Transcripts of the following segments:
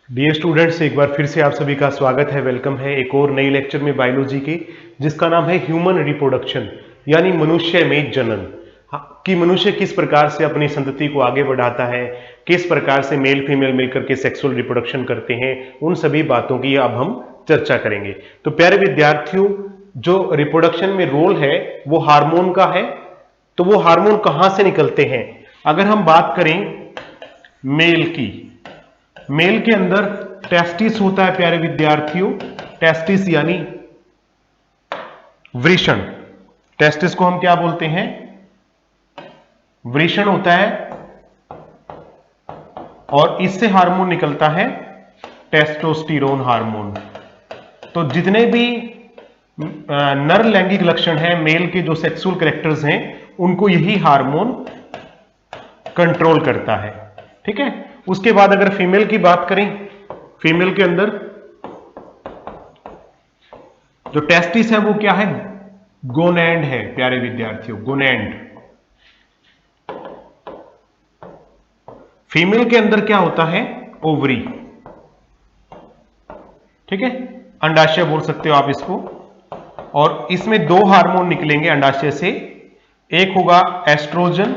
Dear students, एक बार फिर से आप सभी का स्वागत है, वेलकम है एक और नई लेक्चर में बायोलॉजी के, जिसका नाम है ह्यूमन रिप्रोडक्शन यानी मनुष्य में जनन। कि मनुष्य किस प्रकार से अपनी संतति को आगे बढ़ाता है, किस प्रकार से मेल फीमेल मिलकर के सेक्सुअल रिप्रोडक्शन करते हैं, उन सभी बातों की अब हम चर्चा करेंगे। तो प्यारे विद्यार्थियों, जो रिप्रोडक्शन में रोल है वो हार्मोन का है। तो वो हार्मोन कहां से निकलते हैं? अगर हम बात करें मेल की, मेल के अंदर टेस्टिस होता है प्यारे विद्यार्थियों। टेस्टिस यानी वृषण। टेस्टिस को हम क्या बोलते हैं? वृषण होता है, और इससे हार्मोन निकलता है टेस्टोस्टेरोन हार्मोन। तो जितने भी नर लैंगिक लक्षण हैं, मेल के जो सेक्सुअल कैरेक्टर्स हैं, उनको यही हार्मोन कंट्रोल करता है। ठीक है। उसके बाद अगर फीमेल की बात करें, फीमेल के अंदर जो टेस्टिस है वो क्या है? गोनैंड है प्यारे विद्यार्थियों, गोनैंड। फीमेल के अंदर क्या होता है? ओवरी। ठीक है, अंडाशय बोल सकते हो आप इसको। और इसमें दो हार्मोन निकलेंगे अंडाशय से। एक होगा एस्ट्रोजन।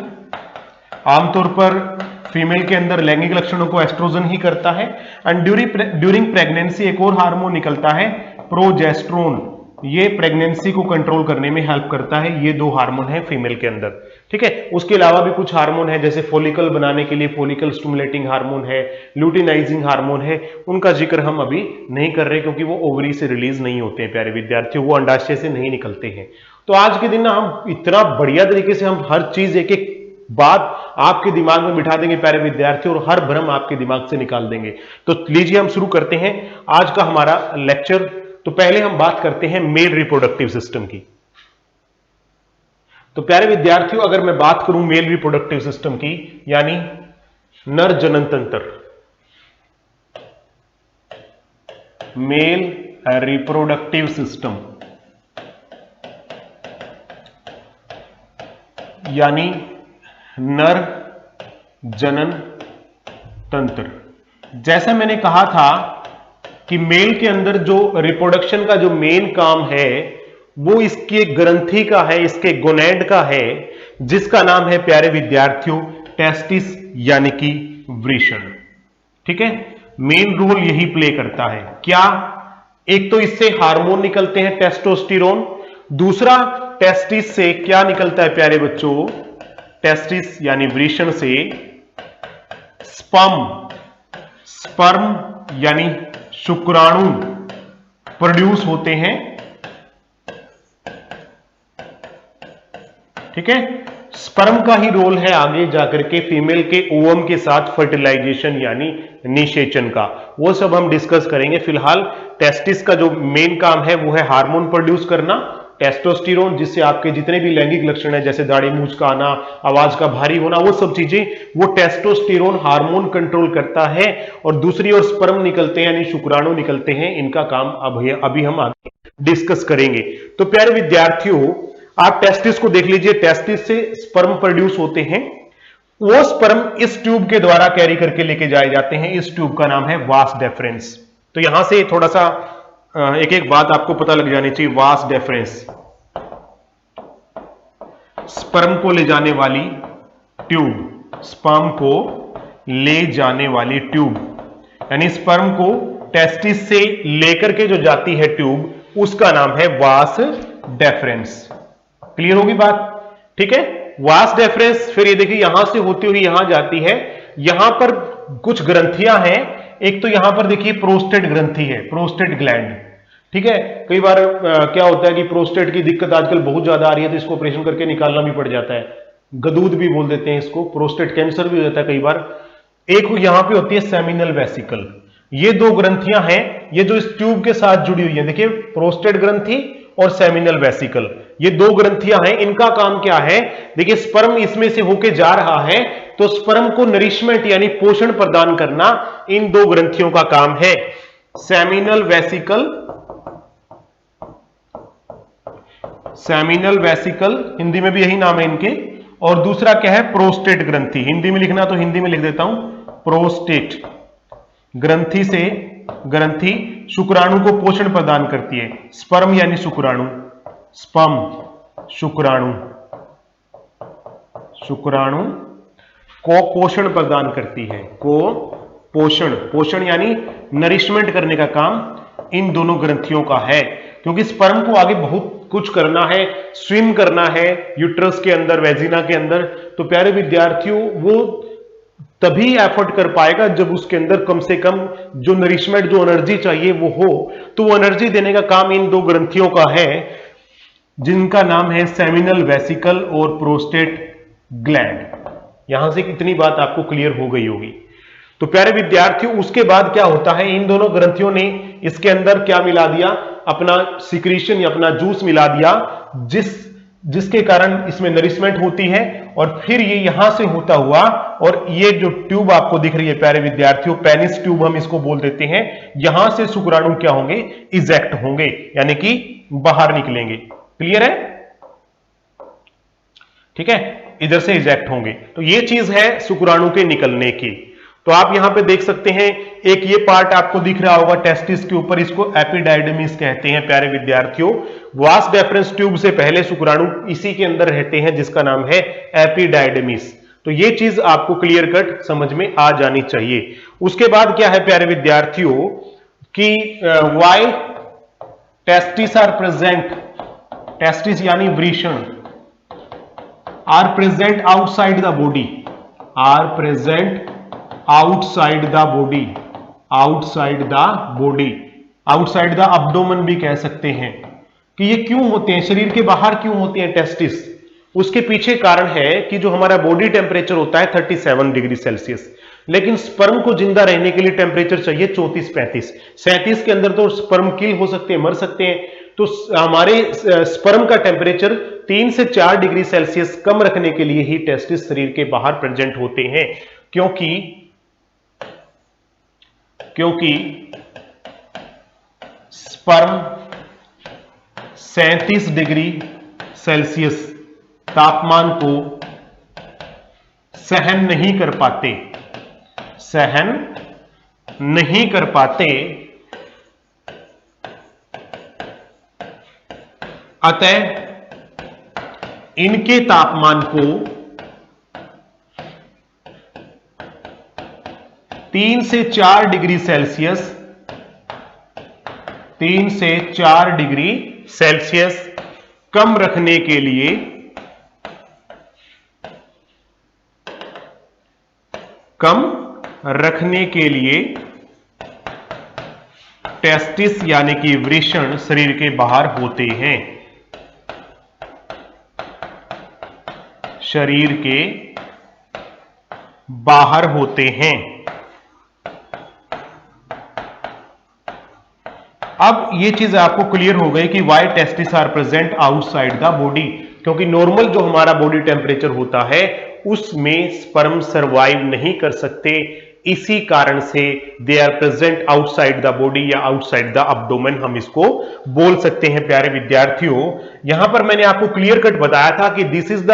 आमतौर पर फीमेल के अंदर लैंगिक लक्षणों को एस्ट्रोजन ही करता है। एंड ड्यूरिंग प्रेगनेंसी एक और हार्मोन निकलता है प्रोजेस्टेरोन। ये प्रेगनेंसी को कंट्रोल करने में हेल्प करता है। ये दो हार्मोन है फीमेल के अंदर। ठीक है। उसके अलावा भी कुछ हार्मोन है, जैसे फॉलिकल बनाने के लिए फॉलिकल स्टिमुलेटिंग हार्मोन है, ल्यूटिनाइजिंग हार्मोन है। उनका जिक्र हम अभी नहीं कर रहे क्योंकि वो ओवरी से रिलीज नहीं होते हैं प्यारे विद्यार्थियों, वो अंडाशय से नहीं निकलते हैं। तो आज के दिन ना हम इतना बढ़िया तरीके से हम हर चीज एक एक बात आपके दिमाग में बिठा देंगे प्यारे विद्यार्थी, और हर भ्रम आपके दिमाग से निकाल देंगे। तो लीजिए हम शुरू करते हैं आज का हमारा लेक्चर। तो पहले हम बात करते हैं मेल रिप्रोडक्टिव सिस्टम की। तो प्यारे विद्यार्थियों, अगर मैं बात करूं मेल रिप्रोडक्टिव सिस्टम की, यानी नर जनन तंत्र, मेल रिप्रोडक्टिव सिस्टम यानी नर जनन तंत्र। जैसा मैंने कहा था कि मेल के अंदर जो रिप्रोडक्शन का जो मेन काम है वो इसकी एक ग्रंथि का है, इसके गोनैड का है, जिसका नाम है प्यारे विद्यार्थियों टेस्टिस यानी कि वृषण। ठीक है। मेन रोल यही प्ले करता है। क्या? एक तो इससे हार्मोन निकलते हैं टेस्टोस्टेरोन। दूसरा, टेस्टिस से क्या निकलता है प्यारे बच्चों? टेस्टिस यानी वृषण से स्पर्म यानी शुक्राणु प्रोड्यूस होते हैं। ठीक है। स्पर्म का ही रोल है आगे जाकर के फीमेल के ओवम के साथ फर्टिलाइजेशन यानी निषेचन का। वो सब हम डिस्कस करेंगे। फिलहाल टेस्टिस का जो मेन काम है वो है हार्मोन प्रोड्यूस करना, टेस्टोस्टेरोन, जिससे आपके जितने भी लैंगिक लक्षण है जैसे दाढ़ी मूंछ का आना, आवाज का भारी होना, वो सब चीजें वो टेस्टोस्टेरोन हार्मोन कंट्रोल करता है। और दूसरी ओर स्पर्म निकलते हैं यानी शुक्राणु निकलते हैं। इनका काम अभी हम आगे डिस्कस करेंगे। तो प्यारे विद्यार्थियों, आप टेस्टिस को देख लीजिए। टेस्टिस से स्पर्म प्रोड्यूस होते हैं। वो स्पर्म इस ट्यूब के द्वारा कैरी करके लेके जाए जाते हैं। इस ट्यूब का नाम है वास डेफरेंस। तो यहां से थोड़ा सा एक एक बात आपको पता लग जानी चाहिए। वास डेफरेंस, स्पर्म को ले जाने वाली ट्यूब, स्पर्म को ले जाने वाली ट्यूब, यानी स्पर्म को टेस्टिस से लेकर के जो जाती है ट्यूब, उसका नाम है वास डेफरेंस। क्लियर होगी बात? ठीक है। वास डेफरेंस, फिर ये देखिए यहां से होती हुई यहां जाती है। यहां पर कुछ ग्रंथियां हैं। एक तो यहां पर देखिए प्रोस्टेट ग्रंथि है, प्रोस्टेट ग्लैंड। ठीक है। कई बार क्या होता है कि प्रोस्टेट की दिक्कत आजकल बहुत ज्यादा आ रही है, तो इसको ऑपरेशन करके निकालना भी पड़ जाता है। गदूद भी बोल देते हैं इसको, प्रोस्टेट कैंसर भी हो जाता है कई बार। एक यहां पे होती है सेमिनल वेसिकल। ये दो ग्रंथियां हैं, ये जो इस ट्यूब के साथ जुड़ी हुई है। देखिए, प्रोस्टेट ग्रंथि और सेमिनल वेसिकल, ये दो ग्रंथियां हैं। इनका काम क्या है? देखिए, स्पर्म इसमें से होके जा रहा है, तो स्पर्म को नरिशमेंट यानी पोषण प्रदान करना इन दो ग्रंथियों का काम है। Seminal vesicle, seminal vesicle Hindi में भी यही नाम है इनके। और दूसरा क्या है? प्रोस्टेट ग्रंथि। हिंदी में लिखना तो हिंदी में लिख देता हूं, प्रोस्टेट। ग्रंथि शुक्राणु को पोषण प्रदान करती है। स्पर्म यानी शुक्राणु, शुक्राणु को पोषण प्रदान करती है। को पोषण यानी नरिशमेंट करने का काम इन दोनों ग्रंथियों का है, क्योंकि स्पर्म को आगे बहुत कुछ करना है, स्विम करना है यूट्रस के अंदर, वेजिना के अंदर। तो प्यारे विद्यार्थियों, वो तभी एफर्ट कर पाएगा जब उसके अंदर कम से कम जो नरिशमेंट, जो एनर्जी चाहिए वो हो। तो वो एनर्जी देने का काम इन दो ग्रंथियों का है, जिनका नाम है सेमिनल वेसिकल और प्रोस्टेट ग्लैंड। यहां से कितनी बात आपको क्लियर हो गई होगी। तो प्यारे विद्यार्थियों, उसके बाद क्या होता है, इन दोनों ग्रंथियों ने इसके अंदर क्या मिला दिया, अपना सिक्रीशन या अपना जूस मिला दिया, जिसके कारण इसमें नरिशमेंट होती है। और फिर ये यहां से होता हुआ, और ये जो ट्यूब आपको दिख रही है प्यारे विद्यार्थियों, पेनिस ट्यूब हम इसको बोल देते हैं, यहां से शुक्राणु क्या होंगे, इजेक्ट होंगे, यानी कि बाहर निकलेंगे। क्लियर है? ठीक है, इधर से इजेक्ट होंगे। तो ये चीज है शुक्राणु के निकलने की। तो आप यहां पे देख सकते हैं, एक ये पार्ट आपको दिख रहा होगा टेस्टिस के ऊपर, इसको एपिडाइडमिस कहते हैं प्यारे विद्यार्थियों। वास डेफरेंस ट्यूब से पहले शुक्राणु इसी के अंदर रहते हैं, जिसका नाम है एपिडाइडमिस। तो ये चीज आपको क्लियर कट समझ में आ जानी चाहिए। उसके बाद क्या है प्यारे विद्यार्थियों कि why testis are present, testis यानी वृषण, are present outside the body, are present outside the body, outside the body, outside the abdomen भी कह सकते हैं। कि ये क्यों होते हैं, शरीर के बाहर क्यों होते हैं टेस्टिस? उसके पीछे कारण है कि जो हमारा बॉडी टेम्परेचर होता है 37 डिग्री सेल्सियस, लेकिन स्पर्म को जिंदा रहने के लिए टेम्परेचर चाहिए 34-35। 37 के अंदर तो स्पर्म किल हो सकते हैं, मर सकते हैं। तो हमारे स्पर्म का टेम्परेचर 3 से 4 डिग्री सेल्सियस कम रखने के लिए ही टेस्टिस शरीर के बाहर प्रेजेंट होते हैं, क्योंकि स्पर्म 37 डिग्री सेल्सियस तापमान को सहन नहीं कर पाते, अतः इनके तापमान को 3 से 4 डिग्री सेल्सियस, 3 से 4 डिग्री सेल्सियस कम रखने के लिए टेस्टिस यानी कि वृषण शरीर के बाहर होते हैं, शरीर के बाहर होते हैं। अब ये चीज आपको क्लियर हो गई कि why testis are present outside the body, क्योंकि नॉर्मल जो हमारा बॉडी टेम्परेचर होता है उसमें स्पर्म सरवाइव नहीं कर सकते, इसी कारण से they are present outside the body या आउटसाइड द अब्डोमेन, हम इसको बोल सकते हैं प्यारे विद्यार्थियों। यहां पर मैंने आपको क्लियर कट बताया था कि this is the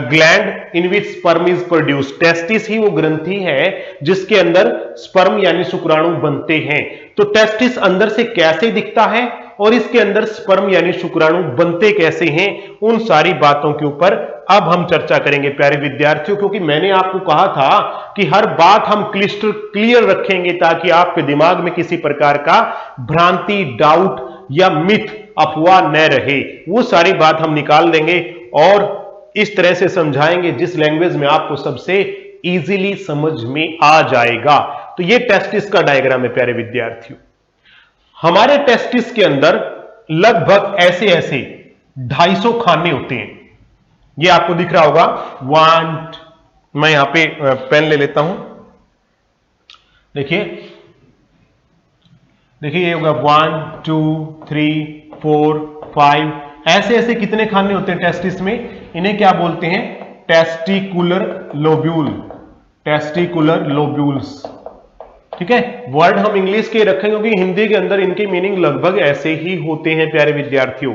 gland in which sperm is produce. Testis ही वो ग्रंथि है जिसके अंदर स्पर्म यानी शुक्राणु बनते हैं। तो टेस्टिस अंदर से कैसे दिखता है और इसके अंदर स्पर्म यानी शुक्राणु बनते कैसे हैं, उन सारी बातों के ऊपर अब हम चर्चा करेंगे प्यारे विद्यार्थियों, क्योंकि मैंने आपको कहा था कि हर बात हम क्लियर रखेंगे ताकि आपके दिमाग में किसी प्रकार का भ्रांति, डाउट या मिथ, अफवाह न रहे। वो सारी बात हम निकाल देंगे और इस तरह से समझाएंगे जिस लैंग्वेज में आपको सबसे इजीली समझ में आ जाएगा। तो ये टेस्टिस का डायग्राम है प्यारे विद्यार्थियों। हमारे टेस्टिस के अंदर लगभग ऐसे 250 खाने होते हैं। ये आपको दिख रहा होगा 1, मैं यहां पे पेन ले लेता हूं, देखिए ये होगा 1, 2, 3, 4, 5, ऐसे कितने खाने होते हैं टेस्टिस में। इन्हें क्या बोलते हैं, टेस्टिकुलर लोब्यूल, टेस्टिकुलर लोब्यूल्स। ठीक है, वर्ड हम इंग्लिश के रखेंगे क्योंकि हिंदी के अंदर इनकी मीनिंग लगभग ऐसे ही होते हैं प्यारे विद्यार्थियों।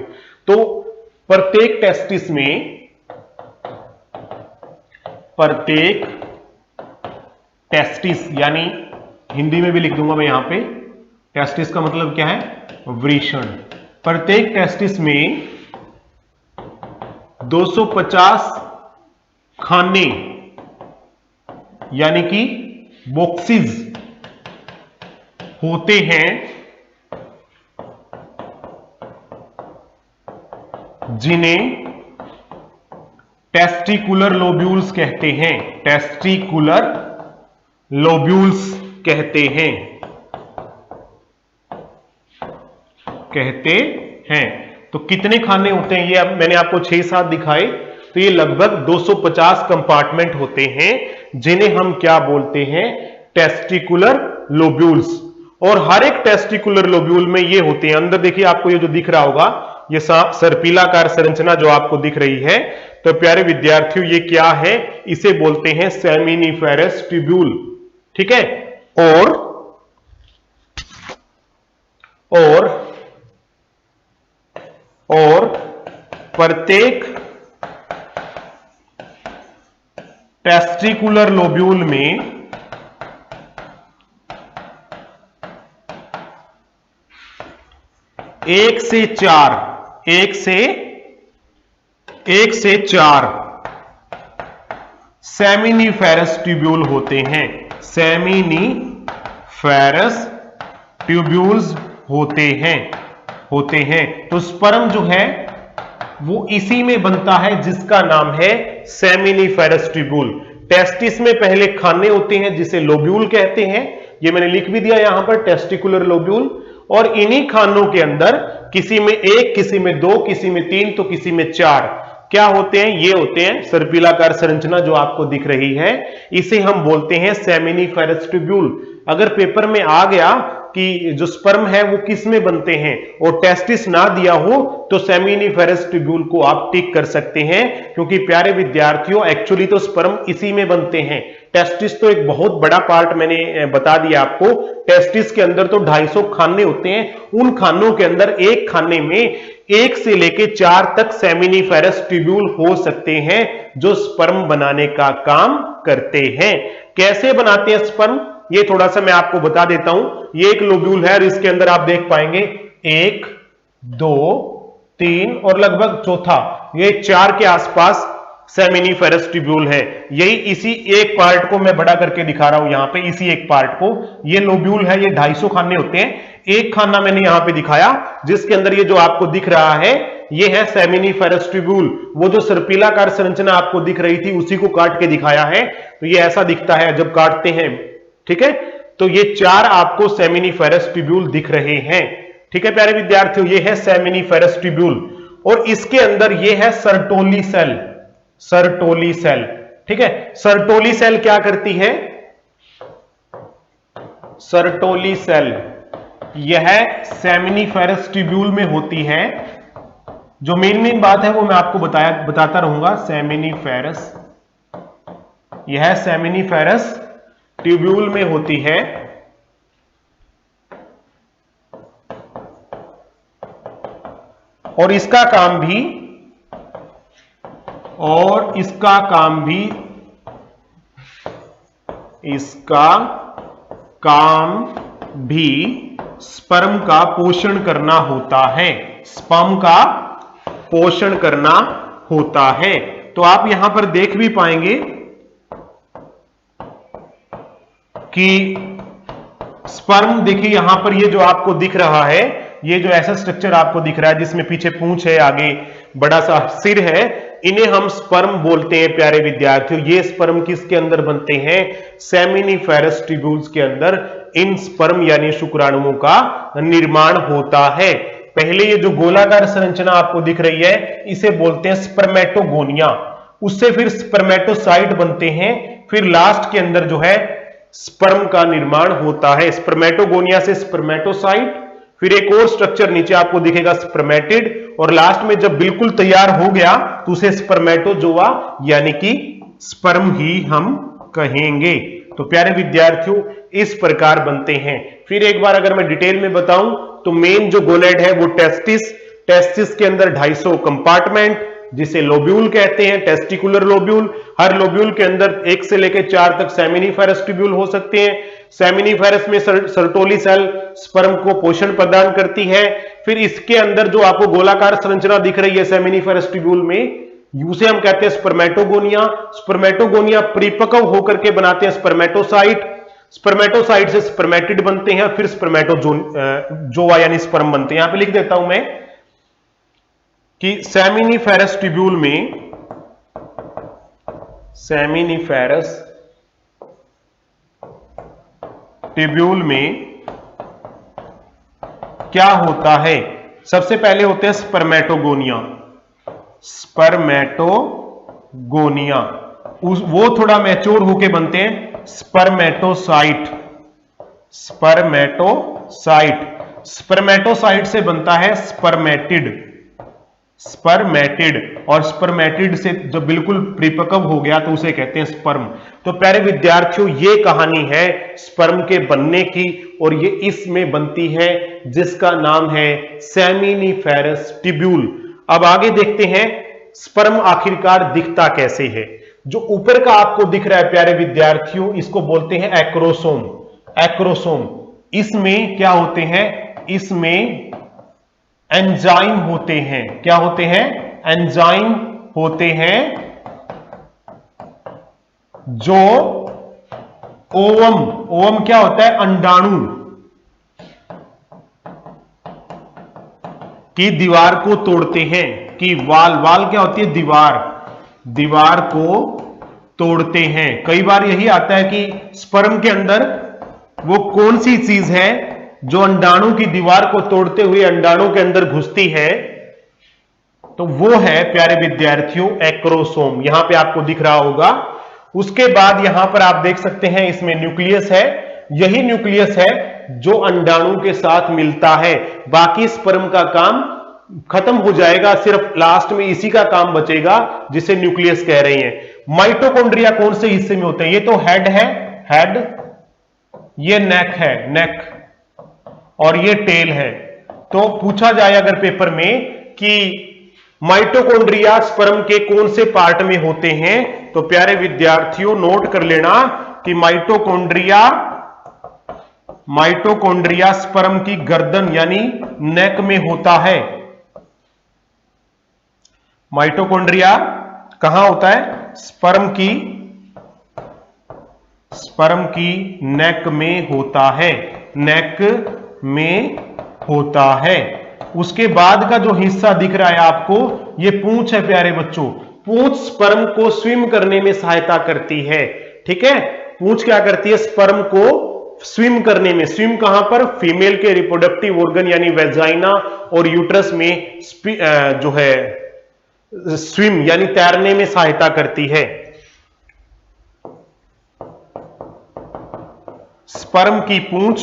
तो प्रत्येक टेस्टिस में, प्रत्येक टेस्टिस यानी हिंदी में भी लिख दूंगा मैं यहां पे। टेस्टिस का मतलब क्या है? वृषण। प्रत्येक टेस्टिस में 250 खाने यानी कि बॉक्सेस होते हैं जिन्हें टेस्टिकुलर लोब्यूल्स कहते हैं। टेस्टिकुलर लोब्यूल्स कहते हैं। तो कितने खाने होते हैं? ये अब मैंने आपको 6-7 दिखाए, तो ये लगभग 250 कंपार्टमेंट होते हैं जिन्हें हम क्या बोलते हैं? Testicular lobules. और हर एक टेस्टिकुलर लोब्यूल में ये होते हैं, अंदर देखिए आपको ये जो दिख रहा होगा, ये सर्पिलाकार संरचना जो आपको दिख रही है, तो प्यारे विद्यार्थियों ये क्या है? इसे बोलते हैं सेमिनिफेरस ट्यूब्यूल। ठीक है। और प्रत्येक टेस्टिकुलर लोब्यूल में एक से चार सेमिनिफेरस ट्यूब्यूल होते हैं। सेमिनिफेरस ट्यूब्यूल्स होते हैं। तो स्पर्म जो है वो इसी में बनता है जिसका नाम है सेमिनिफेरस ट्यूब्यूल। टेस्टिस में पहले खाने होते हैं जिसे लोब्यूल कहते हैं, ये मैंने लिख भी दिया यहां पर, टेस्टिकुलर लोब्यूल। और इन्हीं खानों के अंदर किसी में 1, किसी में 2, किसी में 3, तो किसी में 4 क्या होते हैं? ये होते हैं सर्पिलाकार संरचना जो आपको दिख रही है, इसे हम बोलते हैं सेमिनिफेरस ट्यूब्यूल। अगर पेपर में आ गया कि जो स्पर्म है वो किस में बनते हैं और टेस्टिस ना दिया हो, तो सेमिनिफेरस ट्यूब्यूल को आप टिक कर सकते हैं, क्योंकि प्यारे विद्यार्थियों एक्चुअली तो स्पर्म इसी में बनते हैं। टेस्टिस तो एक बहुत बड़ा पार्ट मैंने बता दिया आपको। टेस्टिस के अंदर तो 250 खाने होते हैं, उन खानों के अंदर एक खाने में 1 से लेके 4 तक सेमिनिफेरस ट्यूब्यूल हो सकते हैं जो स्पर्म बनाने का काम करते हैं। कैसे बनाते हैं स्पर्म, ये थोड़ा सा मैं आपको बता देता हूं। ये एक लोब्यूल है और इसके अंदर आप देख पाएंगे 1, 2, 3 और लगभग चौथा, ये 4 के आसपास सेमिनिफेरस ट्यूब्यूल है। यही इसी एक पार्ट को मैं बड़ा करके दिखा रहा हूं यहां पे, इसी एक पार्ट को। ये लोब्यूल है, ये 250 खाने होते हैं। एक खाना मैंने यहां पे दिखाया जिसके अंदर ये जो आपको दिख रहा है, ये है सेमिनिफेरस ट्यूब्यूल। वो जो सर्पिलाकार संरचना आपको दिख रही थी उसी को काट के दिखाया है, तो ये ऐसा दिखता है जब काटते हैं। ठीक है। तो ये 4 आपको सेमिनिफेरस ट्यूब्यूल दिख रहे हैं। ठीक है प्यारे विद्यार्थियों, ये है सेमिनिफेरस ट्यूब्यूल। और इसके अंदर ये है सर्टोली सेल। ठीक है। सर्टोली सेल क्या करती है? सर्टोली सेल यह सेमिनिफेरस ट्यूब्यूल में होती है। जो मेन बात है वो मैं आपको बताता रहूंगा। यह सेमिनिफेरस ट्यूब्यूल में होती है और इसका काम भी स्पर्म का पोषण करना होता है। स्पर्म का पोषण करना होता है। तो आप यहां पर देख भी पाएंगे कि स्पर्म, देखिए यहां पर ये जो आपको दिख रहा है, ये जो ऐसा स्ट्रक्चर आपको दिख रहा है जिसमें पीछे पूंछ है, आगे बड़ा सा सिर है, इन्हें हम स्पर्म बोलते हैं प्यारे विद्यार्थियों। ये स्पर्म किसके अंदर बनते हैं? सेमिनिफेरस ट्यूब्यूल्स के अंदर इन स्पर्म यानी शुक्राणुओं का निर्माण होता है। पहले ये जो गोलाकार संरचना आपको दिख रही है इसे बोलते हैं स्पर्मेटोगोनिया, उससे फिर स्पर्मेटोसाइट बनते हैं, फिर लास्ट के अंदर जो है स्पर्म का निर्माण होता है। स्पर्मेटोगोनिया से स्पर्मेटोसाइट, फिर एक और स्ट्रक्चर नीचे आपको दिखेगा स्पर्मेटिड, और लास्ट में जब बिल्कुल तैयार हो गया तो उसे स्पर्मेटोजोआ यानी कि स्पर्म ही हम कहेंगे। तो प्यारे विद्यार्थियों इस प्रकार बनते हैं। फिर एक बार अगर मैं डिटेल में बताऊं तो मेन जो गोनेड है वो टेस्टिस के अंदर 250 कंपार्टमेंट जिसे लोब्यूल कहते हैं, टेस्टिकुलर लोब्यूल। हर लोब्यूल के अंदर 1 से लेकर 4 तक सेमिनिफेरस ट्यूब्यूल हो सकते हैं। सेमिनिफेरस में सर्टोली सेल स्पर्म को पोषण प्रदान करती है। फिर इसके अंदर जो आपको गोलाकार संरचना दिख रही है सेमिनिफेरस ट्यूब्यूल में, उसे हम कहते हैं स्पर्मेटोगोनिया। स्पर्मेटोगोनिया परिपक्व होकर के बनाते हैं स्पर्मेटोसाइट। स्पर्मेटोसाइट से स्पर्मेटिड बनते हैं, फिर स्पर्मेटोजोआ यानी स्पर्म बनते हैं। यहां पे लिख देता हूं मैं कि सेमिनिफेरस ट्यूब्यूल में क्या होता है? सबसे पहले होते हैं स्पर्मेटोगोनिया, वो थोड़ा मैच्योर होके बनते हैं स्पर्मेटोसाइट से बनता है स्पर्मेटिड, और स्पर्मेटिड से जब बिल्कुल परिपक्व हो गया तो उसे कहते हैं स्पर्म। तो प्यारे विद्यार्थियों, ये कहानी है स्पर्म के बनने की, और ये इसमें बनती है जिसका नाम है सेमिनिफेरस ट्यूब्यूल। अब आगे देखते हैं स्पर्म आखिरकार दिखता कैसे है। जो ऊपर का आपको दिख रहा है प्यारे विद्यार्थियों, इसको बोलते हैं एक्रोसोम। इसमें क्या होते हैं? इसमें एंजाइम होते हैं। क्या होते हैं? एंजाइम होते हैं जो ओवम क्या होता है? अंडाणु की दीवार को तोड़ते हैं। कि वाल क्या होती है? दीवार को तोड़ते हैं। कई बार यही आता है कि स्पर्म के अंदर वो कौन सी चीज है जो अंडाणु की दीवार को तोड़ते हुए अंडाणु के अंदर घुसती है, तो वो है प्यारे विद्यार्थियों एक्रोसोम। यहां पे आपको दिख रहा होगा। उसके बाद यहां पर आप देख सकते हैं इसमें न्यूक्लियस है। यही न्यूक्लियस है जो अंडाणु के साथ मिलता है। बाकी स्पर्म का काम खत्म हो जाएगा, सिर्फ लास्ट में इसी का काम बचेगा जिसे न्यूक्लियस कह रहे हैं। माइटोकॉन्ड्रिया कौन से हिस्से में होते हैं? ये तो हेड है, ये नेक है, और ये टेल है। तो पूछा जाए अगर पेपर में कि माइटोकॉन्ड्रिया स्पर्म के कौन से पार्ट में होते हैं, तो प्यारे विद्यार्थियों नोट कर लेना कि माइटोकॉन्ड्रिया स्पर्म की गर्दन यानी नेक में होता है। माइटोकॉन्ड्रिया कहां होता है? स्पर्म की नेक में होता है। उसके बाद का जो हिस्सा दिख रहा है आपको, ये पूंछ है प्यारे बच्चों। पूंछ स्पर्म को स्विम करने में सहायता करती है। ठीक है, पूंछ क्या करती है? स्पर्म को स्विम करने में। स्विम कहां पर? फीमेल के रिप्रोडक्टिव ऑर्गन यानी वेजाइना और यूट्रस में जो है स्विम यानी तैरने में सहायता करती है। स्पर्म की पूंछ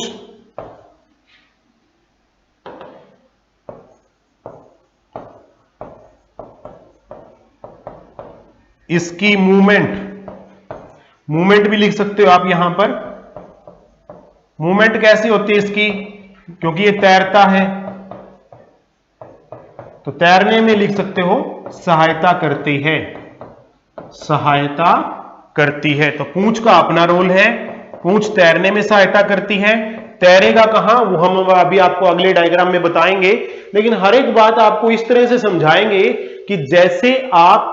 इसकी मूवमेंट भी लिख सकते हो आप यहां पर। मूवमेंट कैसी होती है इसकी? क्योंकि ये तैरता है तो तैरने में लिख सकते हो सहायता करती है। तो पूंछ का अपना रोल है, पूंछ तैरने में सहायता करती है। तैरेगा कहां वो हम अभी आपको अगले डायग्राम में बताएंगे, लेकिन हर एक बात आपको इस तरह से समझाएंगे कि जैसे आप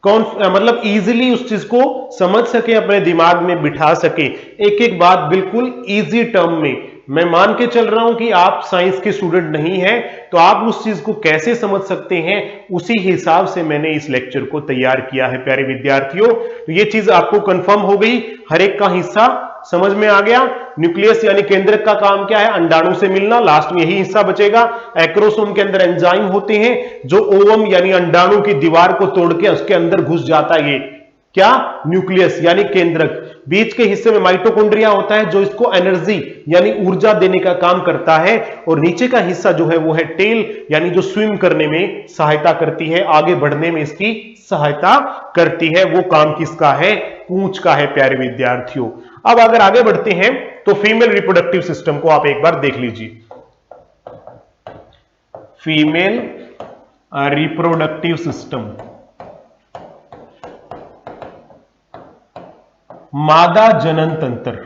मतलब इजीली उस चीज को समझ सके, अपने दिमाग में बिठा सके। एक एक बात बिल्कुल इजी टर्म में। मैं मान के चल रहा हूं कि आप साइंस के स्टूडेंट नहीं हैं, तो आप उस चीज को कैसे समझ सकते हैं, उसी हिसाब से मैंने इस लेक्चर को तैयार किया है प्यारे विद्यार्थियों। तो ये चीज आपको कंफर्म हो गई, हर एक का हिस्सा समझ में आ गया। न्यूक्लियस यानी केंद्रक का काम क्या है? अंडाणु से मिलना, लास्ट में यही हिस्सा बचेगा। एक्रोसोम के अंदर एंजाइम होते हैं जो ओवम यानी अंडाणु की दीवार को तोड़ के उसके अंदर घुस जाता है। ये क्या? न्यूक्लियस यानी केंद्रक। बीच के हिस्से में माइटोकॉन्ड्रिया होता है जो इसको एनर्जी यानी ऊर्जा देने का काम करता है, और नीचे का हिस्सा जो है वो है टेल यानी जो स्विम करने में सहायता करती है, आगे बढ़ने में इसकी सहायता करती है। वो काम किसका है? पूंछ का है प्यारे विद्यार्थियों। अब अगर आगे बढ़ते हैं तो फीमेल रिप्रोडक्टिव सिस्टम को आप एक बार देख लीजिए। फीमेल रिप्रोडक्टिव सिस्टम मादा जनन तंत्र।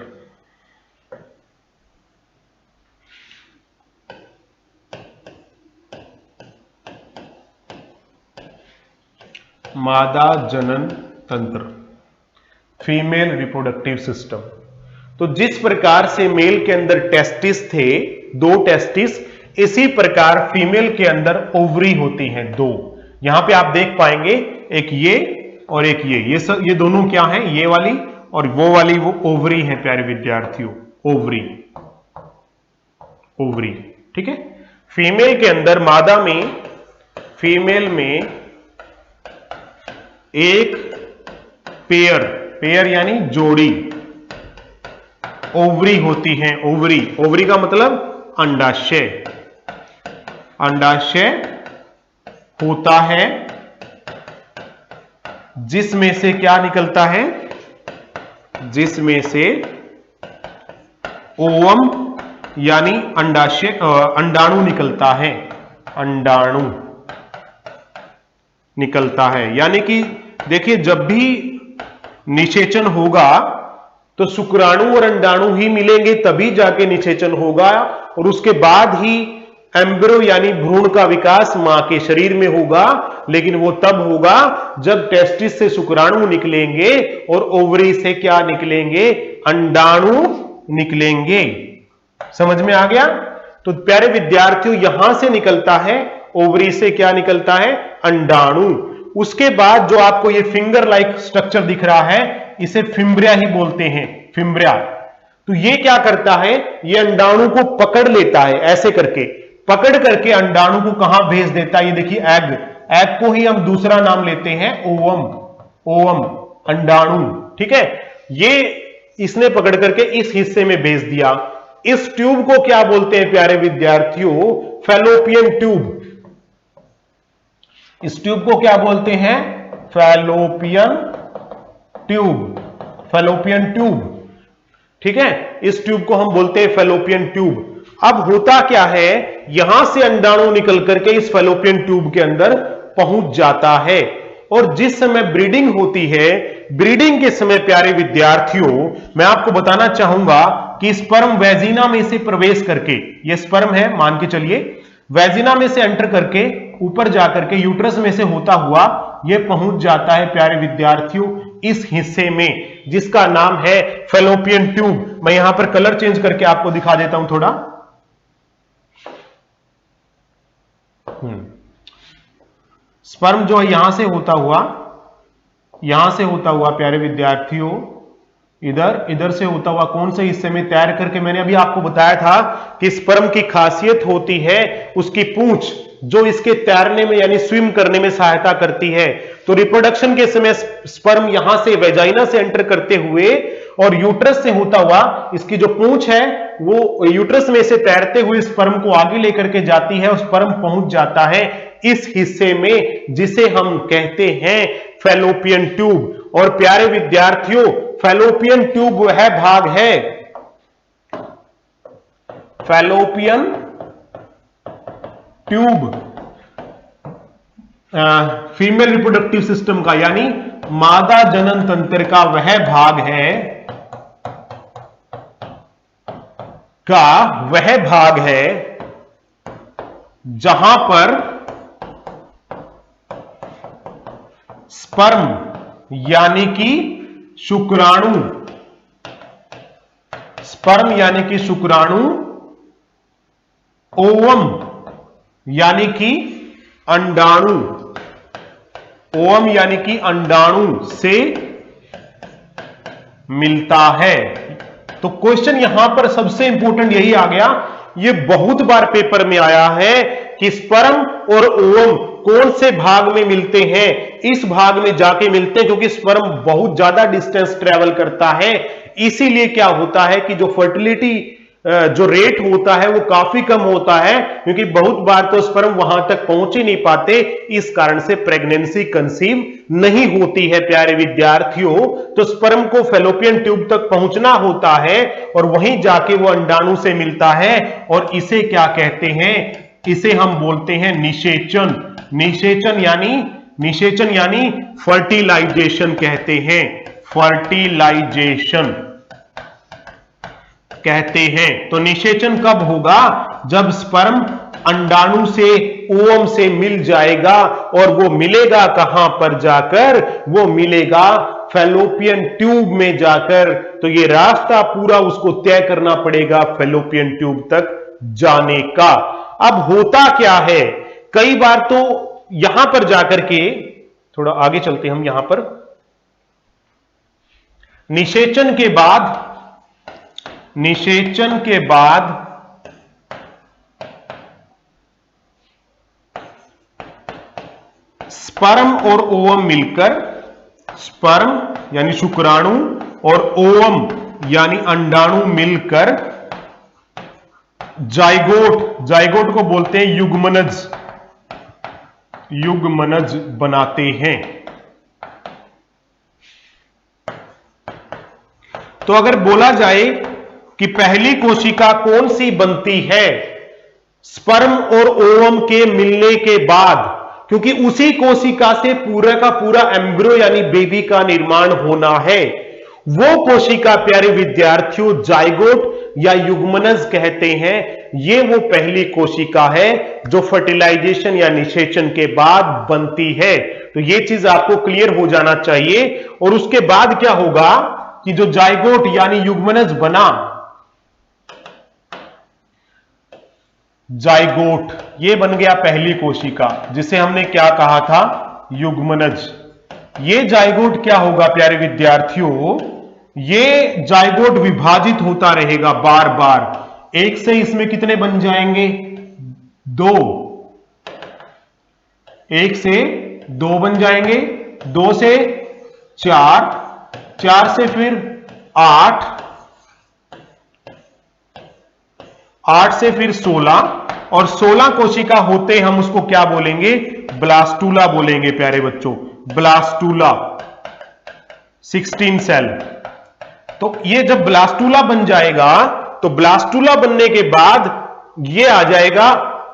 मादा जनन तंत्र, फीमेल रिप्रोडक्टिव सिस्टम। तो जिस प्रकार से मेल के अंदर टेस्टिस थे, 2 टेस्टिस, इसी प्रकार फीमेल के अंदर ओवरी होती हैं 2। यहां पे आप देख पाएंगे एक ये और एक ये दोनों क्या हैं, ये वाली और वो वाली, वो ओवरी है प्यारे विद्यार्थियों, ओवरी, ओवरी, ठीक है। फीमेल के अंदर, मादा में, फीमेल में एक पेयर यानी जोड़ी ओवरी होती है। ओवरी का मतलब अंडाशय, अंडाशय होता है जिसमें से क्या निकलता है, जिसमें से ओवम यानी अंडाशय, अंडाणु निकलता है, अंडाणु निकलता है। यानी कि देखिए, जब भी निषेचन होगा तो शुक्राणु और अंडाणु ही मिलेंगे, तभी जाके निषेचन होगा, और उसके बाद ही एम्ब्रियो यानी भ्रूण का विकास मां के शरीर में होगा। लेकिन वो तब होगा जब टेस्टिस से शुक्राणु निकलेंगे और ओवरी से क्या निकलेंगे, अंडाणु निकलेंगे। समझ में आ गया? तो प्यारे विद्यार्थियों, यहां से निकलता है, ओवरी से क्या निकलता है, अंडाणु। उसके बाद जो आपको ये फिंगर लाइक स्ट्रक्चर दिख रहा है, इसे फिम्ब्रिया ही बोलते हैं, फिम्ब्रिया। तो ये क्या करता है, ये अंडाणु को पकड़ लेता है, ऐसे करके पकड़ करके अंडाणु को कहां भेज देता है, ये देखिए एग को ही हम दूसरा नाम लेते हैं ओवम, अंडाणु, ठीक है। ये इसने पकड़ करके इस हिस्से में भेज दिया। इस ट्यूब को क्या बोलते हैं प्यारे विद्यार्थियों, फैलोपियन ट्यूब। इस ट्यूब को क्या बोलते हैं, फैलोपियन ट्यूब, ठीक है। इस ट्यूब को हम बोलते हैं फैलोपियन ट्यूब। अब होता क्या है, यहां से अंडाणु निकल करके इस फैलोपियन ट्यूब के अंदर पहुंच जाता है, और जिस समय ब्रीडिंग होती है, ब्रीडिंग के समय प्यारे विद्यार्थियों, मैं आपको बताना चाहूंगा कि स्पर्म वेजिना में से प्रवेश करके, ये स्पर्म है मान के चलिए, वेजिना में से एंटर करके ऊपर जाकर के यूट्रस में से होता हुआ ये पहुंच जाता है प्यारे विद्यार्थियों इस हिस्से में, जिसका नाम है फैलोपियन ट्यूब। मैं यहां पर कलर चेंज करके आपको दिखा देता हूं थोड़ा। स्पर्म जो है यहां से होता हुआ प्यारे विद्यार्थियों, इधर से होता हुआ कौन से हिस्से में तैर करके, मैंने अभी आपको बताया था कि स्पर्म की खासियत होती है उसकी पूंछ, जो इसके तैरने में यानी स्विम करने में सहायता करती है। तो रिप्रोडक्शन के समय स्पर्म यहां से वेजाइना से एंटर करते हुए और यूट्रस से होता हुआ, इसकी जो पूंछ है वो यूट्रस में से तैरते हुए स्पर्म को आगे लेकर के जाती है, और स्पर्म पहुंच जाता है इस हिस्से में जिसे हम कहते हैं फैलोपियन ट्यूब। और प्यारे विद्यार्थियों, फैलोपियन ट्यूब वह भाग है, fallopian tube female reproductive system का, यानी मादा जनन तंत्र का वह भाग है जहां पर स्पर्म यानी कि शुक्राणु, ओवम यानी कि अंडाणु से मिलता है। तो क्वेश्चन यहां पर सबसे इंपॉर्टेंट यही आ गया, ये बहुत बार पेपर में आया है कि स्पर्म और ओवम कौन से भाग में मिलते हैं, इस भाग में जाके मिलते हैं, क्योंकि स्पर्म बहुत ज्यादा डिस्टेंस ट्रेवल करता है। इसीलिए क्या होता है कि जो फर्टिलिटी जो रेट होता है वो काफी कम होता है, क्योंकि बहुत बार तो स्पर्म वहां तक पहुंच ही नहीं पाते, इस कारण से प्रेगनेंसी कंसीव नहीं होती है प्यारे विद्यार्थियों। तो स्पर्म को फैलोपियन ट्यूब तक पहुंचना होता है और वहीं जाके वो अंडाणु से मिलता है, और इसे क्या कहते हैं, इसे हम बोलते हैं निषेचन यानी फर्टिलाइजेशन कहते हैं, फर्टिलाइजेशन कहते हैं। तो निषेचन कब होगा? जब स्पर्म अंडाणु से ओवम से मिल जाएगा, और वो मिलेगा कहां पर जाकर? वो मिलेगा फैलोपियन ट्यूब में जाकर। तो ये रास्ता पूरा उसको तय करना पड़ेगा फैलोपियन ट्यूब तक जाने का। अब होता क्या है, कई बार तो यहां पर जाकर के, थोड़ा आगे चलते हम यहां पर, निषेचन के बाद स्पर्म और ओवम मिलकर, स्पर्म यानी शुक्राणु और ओवम यानी अंडाणु मिलकर जाइगोट को बोलते हैं युग्मनज बनाते हैं। तो अगर बोला जाए कि पहली कोशिका कौन सी बनती है स्पर्म और ओवम के मिलने के बाद, क्योंकि उसी कोशिका से पूरा का पूरा एम्ब्रियो यानी बेबी का निर्माण होना है, वो कोशिका प्यारे विद्यार्थियों जाइगोट या युग्मनज कहते हैं। ये वो पहली कोशिका है जो फर्टिलाइजेशन या निषेचन के बाद बनती है। तो ये चीज आपको क्लियर हो जाना चाहिए। और उसके बाद क्या होगा कि जो जाइगोट यानी युग्मनज बना, जाइगोट ये बन गया पहली कोशिका, जिसे हमने क्या कहा था? युग्मनज। ये जाइगोट क्या होगा प्यारे विद्यार्थियों? ये जाइगोट विभाजित होता रहेगा बार बार। एक से इसमें कितने बन जाएंगे? 2। एक से 2 बन जाएंगे, 2 से 4, 4 से फिर 8, 8 से फिर 16, और 16 कोशिका होते हम उसको क्या बोलेंगे? ब्लास्टूला बोलेंगे प्यारे बच्चों, ब्लास्टूला, 16 सेल। तो ये जब ब्लास्टूला बन जाएगा, तो ब्लास्टूला बनने के बाद ये आ जाएगा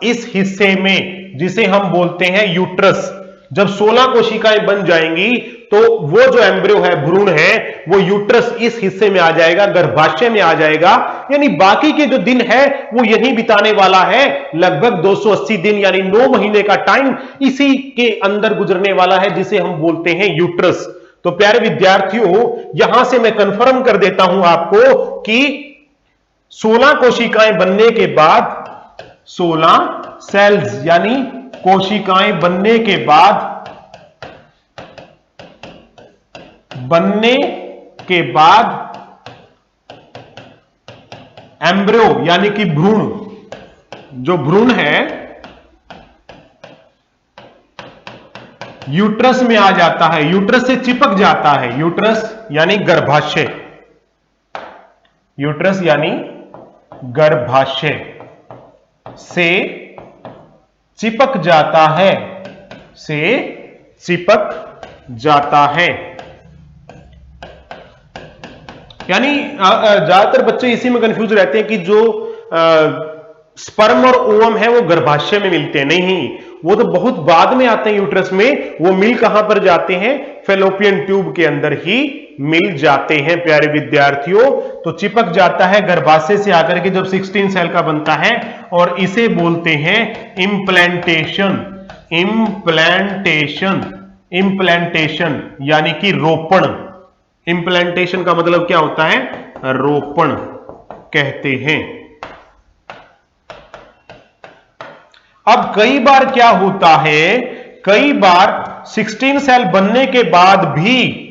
इस हिस्से में जिसे हम बोलते हैं यूट्रस। जब 16 कोशिकाएं बन जाएंगी तो वो जो एम्ब्रियो है, भ्रूण है, वो यूट्रस इस हिस्से में आ जाएगा, गर्भाशय में आ जाएगा। यानी बाकी के जो दिन है वो यहीं बिताने वाला है। लगभग 280 दिन यानी 9 महीने का टाइम इसी के अंदर गुजरने वाला है, जिसे हम बोलते हैं यूट्रस। तो प्यारे विद्यार्थियों, यहां से मैं कंफर्म कर देता हूं आपको कि 16 कोशिकाएं बनने के बाद, 16 सेल्स यानी कोशिकाएं बनने के बाद एम्ब्रियो यानी कि भ्रूण, जो भ्रूण है यूट्रस में आ जाता है, यूट्रस से चिपक जाता है। यूट्रस यानी गर्भाशय, यूट्रस यानी गर्भाशय से चिपक जाता है, से चिपक जाता है। यानी ज्यादातर बच्चे इसी में कंफ्यूज रहते हैं कि जो स्पर्म और ओवम है वो गर्भाशय में मिलते हैं। नहीं, वो तो बहुत बाद में आते हैं यूट्रस में। वो मिल कहां पर जाते हैं? फैलोपियन ट्यूब के अंदर ही मिल जाते हैं प्यारे विद्यार्थियों। तो चिपक जाता है गर्भाशय से आकर के, जब 16 सेल का बनता है, और इसे बोलते हैं इम्प्लांटेशन। इम्प्लांटेशन यानी कि रोपण। इम्प्लांटेशन का मतलब क्या होता है? रोपण कहते हैं। अब कई बार क्या होता है, कई बार 16 सेल बनने के बाद भी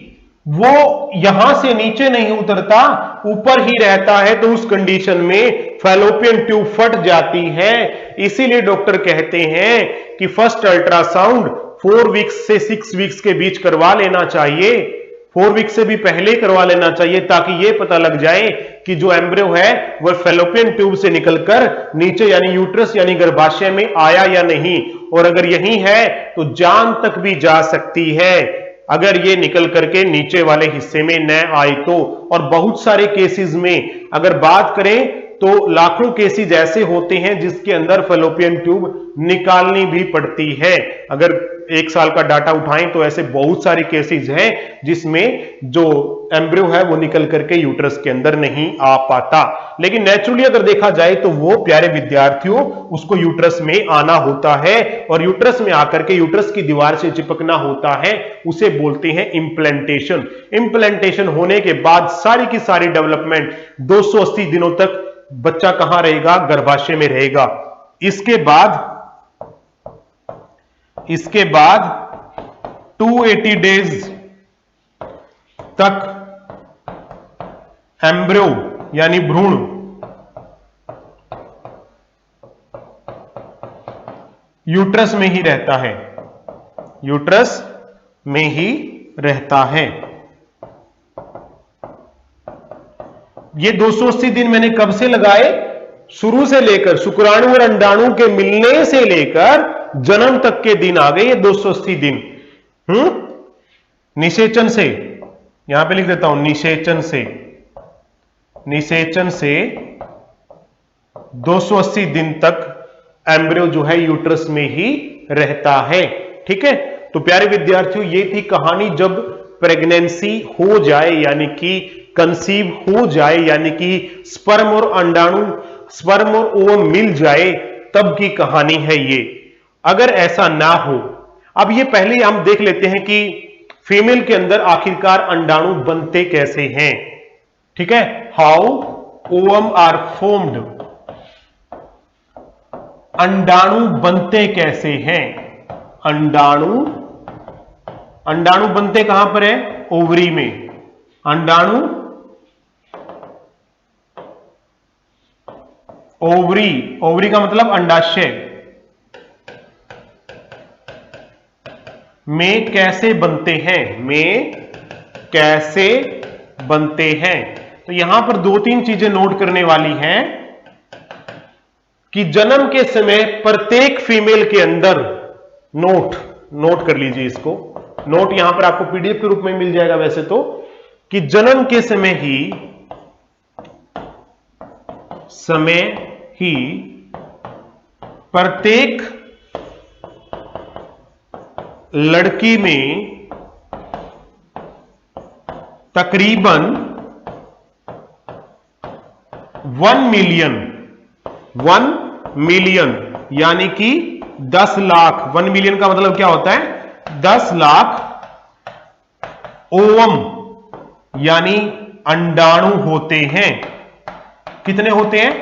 वो यहां से नीचे नहीं उतरता, ऊपर ही रहता है। तो उस कंडीशन में फैलोपियन ट्यूब फट जाती है। इसीलिए डॉक्टर कहते हैं कि फर्स्ट अल्ट्रासाउंड 4 वीक्स से 6 वीक्स के बीच करवा लेना चाहिए। 4 वीक से भी पहले करवा लेना चाहिए, ताकि यह पता लग जाए कि जो एम्ब्रियो है वह फैलोपियन ट्यूब से निकलकर नीचे यानी यूट्रस यानी गर्भाशय में आया या नहीं। और अगर यही है तो जान तक भी जा सकती है, अगर ये निकल करके नीचे वाले हिस्से में न आए तो। और बहुत सारे केसेस में अगर बात करें तो लाखों केसेस ऐसे होते हैं जिसके अंदर फैलोपियन ट्यूब निकालनी भी पड़ती है। अगर 1 साल का डाटा उठाएं तो ऐसे बहुत सारे केसेस हैं जिसमें जो एम्ब्रियो है वो निकल करके यूट्रस के अंदर नहीं आ पाता। लेकिन नेचुरली अगर देखा जाए तो वो प्यारे विद्यार्थियों उसको यूट्रस में आना होता है और यूट्रस में आकर के यूट्रस की दीवार से चिपकना होता है, उसे बोलते हैं इंप्लांटेशन। इंप्लांटेशन होने के बाद सारी की सारी डेवलपमेंट 280 दिनों तक बच्चा कहां रहेगा? गर्भाशय में रहेगा। इसके बाद 280 डेज तक एम्ब्रियो यानी भ्रूण यूट्रस में ही रहता है, यूट्रस में ही रहता है। ये 280 दिन मैंने कब से लगाए? शुरू से लेकर शुक्राणु और अंडाणु के मिलने से लेकर जन्म तक के दिन आ गए ये 280 दिन। निषेचन से, यहां पे लिख देता हूं, निषेचन से 280 दिन तक एम्ब्रियो जो है यूट्रस में ही रहता है। ठीक है, तो प्यारे विद्यार्थियों ये थी कहानी जब प्रेगनेंसी हो जाए यानी कि कंसीव हो जाए यानी कि स्पर्म और अंडाणु, स्पर्म और ओवम मिल जाए तब की कहानी है ये। अगर ऐसा ना हो, अब ये पहले हम देख लेते हैं कि फीमेल के अंदर आखिरकार अंडाणु बनते कैसे हैं। ठीक है, हाउ ओवम आर फॉर्म्ड, अंडाणु बनते कैसे हैं। अंडाणु बनते कहां पर है? ओवरी में। अंडाणु ओवरी का मतलब अंडाशय में कैसे बनते हैं? तो यहां पर 2-3 चीजें नोट करने वाली हैं कि जन्म के समय प्रत्येक फीमेल के अंदर नोट कर लीजिए इसको, नोट यहां पर आपको पीडीएफ के रूप में मिल जाएगा वैसे तो, कि जन्म के समय ही प्रत्येक लड़की में तकरीबन 1 मिलियन यानी कि 10 लाख, 1 मिलियन का मतलब क्या होता है? 10 लाख ओवम यानी अंडाणु होते हैं। कितने होते हैं?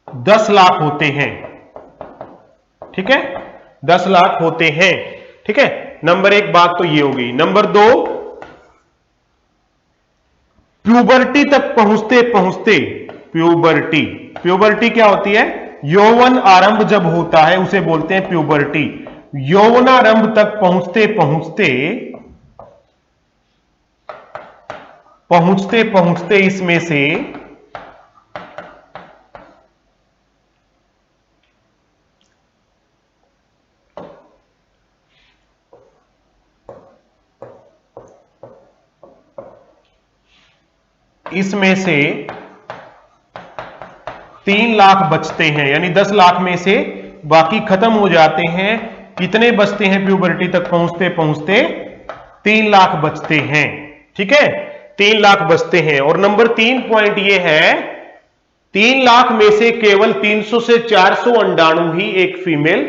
10 लाख होते हैं। ठीक है, 10 लाख होते हैं। ठीक है, नंबर 1 बात तो ये हो गई। नंबर 2, प्यूबर्टी तक पहुंचते प्यूबर्टी क्या होती है? यौवन आरंभ जब होता है उसे बोलते हैं प्यूबर्टी। यौवनारंभ तक पहुंचते इसमें से इसमें से 3 लाख बचते हैं, यानी 10 लाख में से बाकी खत्म हो जाते हैं। कितने बचते हैं प्यूबर्टी तक पहुंचते पहुंचते? 3 लाख बचते हैं। ठीक है, 3 लाख बचते हैं। और नंबर 3 पॉइंट ये है, 3 लाख में से केवल 300 से 400 अंडाणु ही एक फीमेल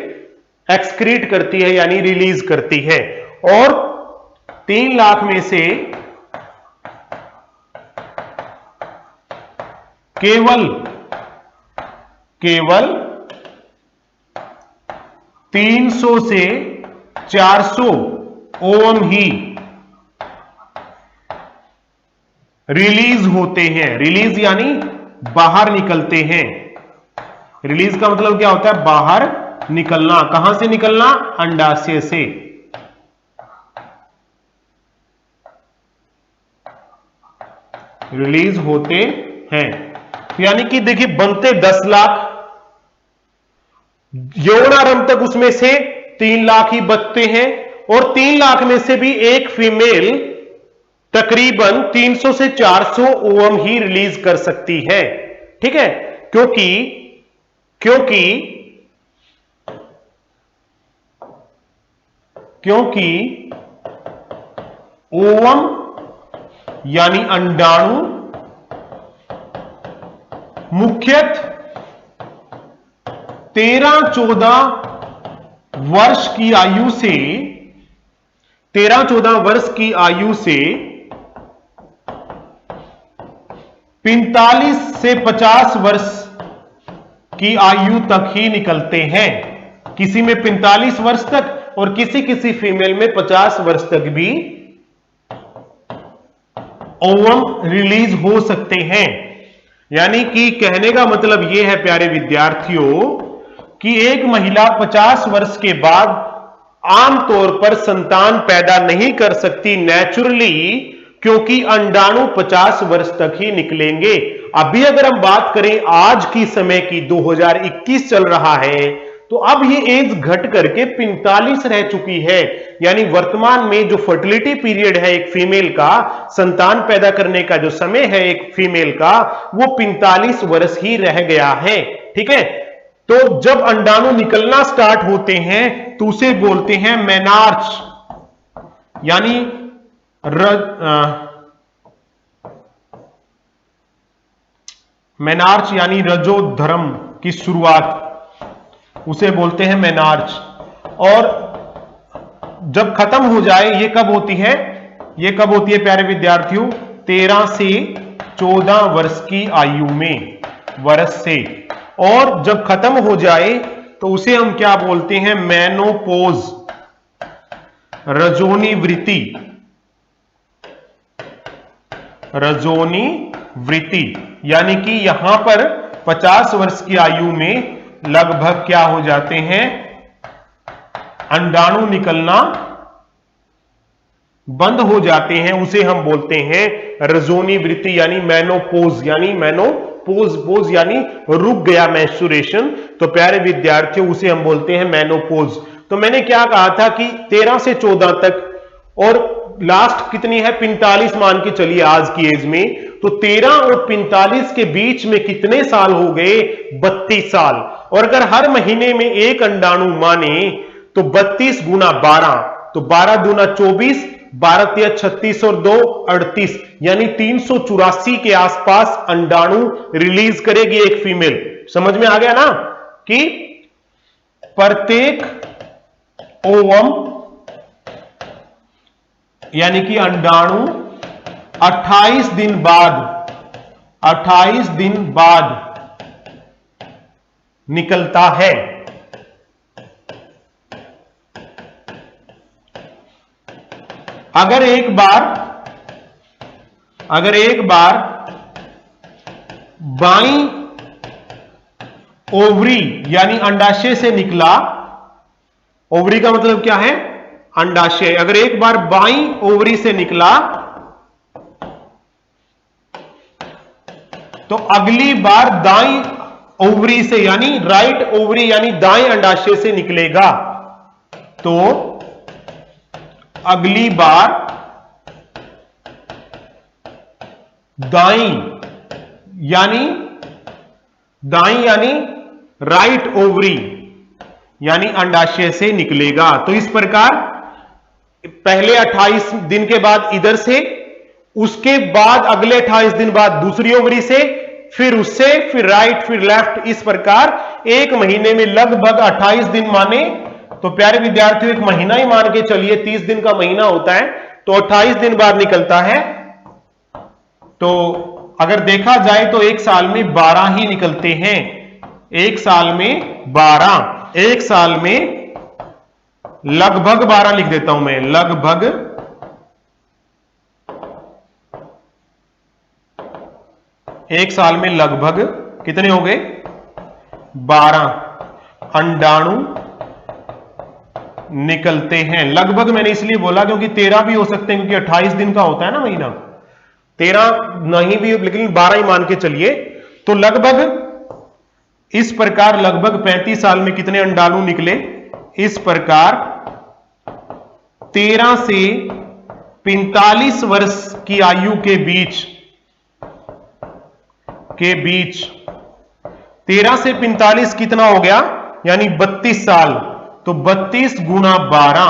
एक्सक्रीट करती है यानी रिलीज करती है। और 3 लाख में से केवल 300 से 400 ओवम ही रिलीज होते हैं। रिलीज यानी बाहर निकलते हैं। रिलीज का मतलब क्या होता है? बाहर निकलना। कहां से निकलना? अंडाशय से। रिलीज होते हैं, यानी कि देखिए बनते 10 लाख, यौवनारंभ तक उसमें से 3 लाख ही बचते हैं। और 3 लाख में से भी एक फीमेल तकरीबन 300 से 400 ओवम ही रिलीज कर सकती है। ठीक है, क्योंकि क्योंकि ओवम यानी अंडाणु मुख्यतः 13-14 वर्ष की आयु से 13-14 वर्ष की आयु से 45 से 50 वर्ष की आयु तक ही निकलते हैं। किसी में 45 वर्ष तक और किसी किसी फीमेल में 50 वर्ष तक भी ओवम रिलीज हो सकते हैं। यानी कि कहने का मतलब यह है प्यारे विद्यार्थियों कि एक महिला 50 वर्ष के बाद आमतौर पर संतान पैदा नहीं कर सकती नेचुरली, क्योंकि अंडाणु 50 वर्ष तक ही निकलेंगे। अभी अगर हम बात करें आज की समय की, 2021 चल रहा है, तो अब ये एज घट करके 45 रह चुकी है। यानी वर्तमान में जो फर्टिलिटी पीरियड है एक फीमेल का, संतान पैदा करने का जो समय है एक फीमेल का, वो 45 वर्ष ही रह गया है। ठीक है, तो जब अंडाणु निकलना स्टार्ट होते हैं तो उसे बोलते हैं मेनार्च, यानी मेनार्च यानी रजोधर्म की शुरुआत, उसे बोलते हैं मेनार्च। और जब खत्म हो जाए, ये कब होती है? ये कब होती है प्यारे विद्यार्थियों? 13 से 14 वर्ष की आयु में, वर्ष से। और जब खत्म हो जाए तो उसे हम क्या बोलते हैं? मेनोपोज, रजोनी वृत्ति, रजोनी वृत्ति। यानी कि यहां पर 50 वर्ष की आयु में लगभग क्या हो जाते हैं? अंडाणु निकलना बंद हो जाते हैं। उसे हम बोलते हैं रजोनी वृत्ति, यानी मेनोपोज, यानी पोज यानी रुक गया मेंस्ट्रुएशन। तो प्यारे विद्यार्थियों उसे हम बोलते हैं मेनोपोज। तो मैंने क्या कहा था कि 13 से 14 तक, और लास्ट कितनी है? 45 मान के चलिए आज की एज में। तो 13 और 45 के बीच में कितने साल हो गए? 32 साल। और अगर हर महीने में एक अंडाणु माने तो 32 गुना 12, तो 12 दूना 24, 12 तिया 36 और 2 38, यानी 384 के आसपास अंडाणु रिलीज करेगी एक फीमेल। समझ में आ गया ना कि प्रत्येक ओवम यानी कि अंडाणु 28 दिन बाद निकलता है। अगर एक बार बाईं ओवरी यानी अंडाशय से निकला, ओवरी का मतलब क्या है? अंडाशय। अगर एक बार बाईं ओवरी से निकला तो अगली बार दाईं ओवरी से, यानी राइट ओवरी यानी दाएं अंडाशय से निकलेगा। तो अगली बार दाईं यानी राइट ओवरी यानी अंडाशय से निकलेगा। तो इस प्रकार पहले 28 दिन के बाद इधर से, उसके बाद अगले 28 दिन बाद दूसरी ओवरी से, फिर उससे, फिर राइट, फिर लेफ्ट। इस प्रकार एक महीने में लगभग 28 दिन माने तो प्यारे विद्यार्थियों एक महीना ही मान के चलिए, 30 दिन का महीना होता है, तो 28 दिन बाद निकलता है। तो अगर देखा जाए तो एक साल में 12 ही निकलते हैं। एक साल में 12, एक साल में लगभग 12 लिख देता हूं मैं, लगभग एक साल में लगभग कितने हो गए? 12 अंडाणु निकलते हैं। लगभग मैंने इसलिए बोला क्योंकि 13 भी हो सकते हैं, क्योंकि 28 दिन का होता है ना महीना। 13 नहीं भी, लेकिन 12 ही मान के चलिए। तो लगभग इस प्रकार लगभग 35 साल में कितने अंडाणु निकले? इस प्रकार 13 से 45 वर्ष की आयु के बीच 13 से 45 कितना हो गया? यानी 32 साल। तो 32 गुना 12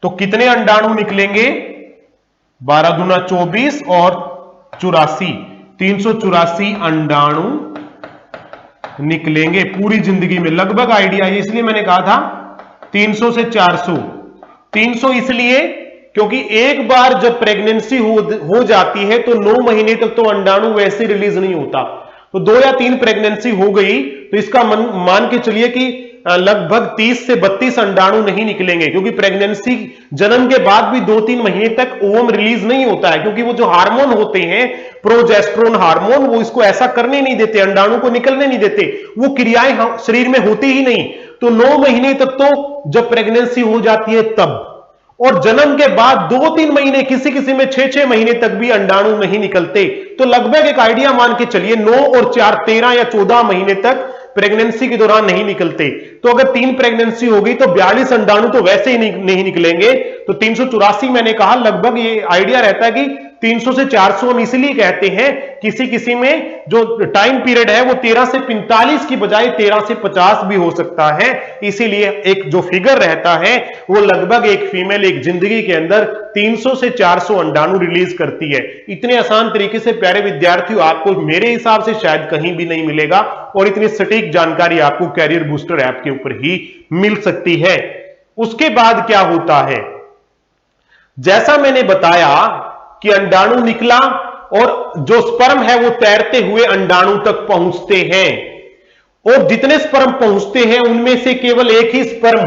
तो कितने अंडाणु निकलेंगे? 12 दूना 24 और 84, 384 अंडाणु निकलेंगे पूरी जिंदगी में। लगभग आइडिया, इसलिए मैंने कहा था 300 से 400। 300 इसलिए क्योंकि एक बार जब प्रेगनेंसी हो जाती है तो 9 महीने तक तो अंडाणु वैसे रिलीज नहीं होता। तो 2 या 3 प्रेगनेंसी हो गई तो इसका मान के चलिए कि लगभग 30 से 32 अंडाणु नहीं निकलेंगे, क्योंकि प्रेगनेंसी जन्म के बाद भी 2-3 महीने तक ओवम रिलीज नहीं होता है, क्योंकि वो जो हार्मोन होते हैं प्रोजेस्टेरोन हार्मोन, वो इसको ऐसा करने नहीं देते, अंडाणु को निकलने नहीं देते, वो क्रियाएं शरीर में होती ही नहीं। तो 9 महीने तक तो जब प्रेगनेंसी हो जाती है तब, और जन्म के बाद 2-3 महीने, किसी किसी में 6-6 महीने तक भी अंडाणु नहीं निकलते। तो लगभग एक आइडिया मान के चलिए 9 और 4 13 या 14 महीने तक प्रेगनेंसी के दौरान नहीं निकलते। तो अगर 3 प्रेगनेंसी हो गई तो 42 अंडाणु तो वैसे ही नहीं निकलेंगे। तो 384 मैंने कहा, लगभग ये आइडिया रहता है कि 300 से 400 हम इसलिए कहते हैं, किसी किसी में जो टाइम पीरियड है वो 13 से 45 की बजाय 13 से 50 भी हो सकता है। इसीलिए एक जो फिगर रहता है वो लगभग एक फीमेल एक जिंदगी के अंदर 300 से 400 अंडाणु रिलीज करती है। इतने आसान तरीके से प्यारे विद्यार्थियों आपको मेरे हिसाब से शायद कहीं भी नहीं मिलेगा, और इतनी सटीक जानकारी आपको कैरियर बूस्टर ऐप के ऊपर ही मिल सकती है। उसके बाद क्या होता है, जैसा मैंने बताया कि अंडाणु निकला और जो स्पर्म है वो तैरते हुए अंडाणु तक पहुंचते हैं, और जितने स्पर्म पहुंचते हैं उनमें से केवल एक ही स्पर्म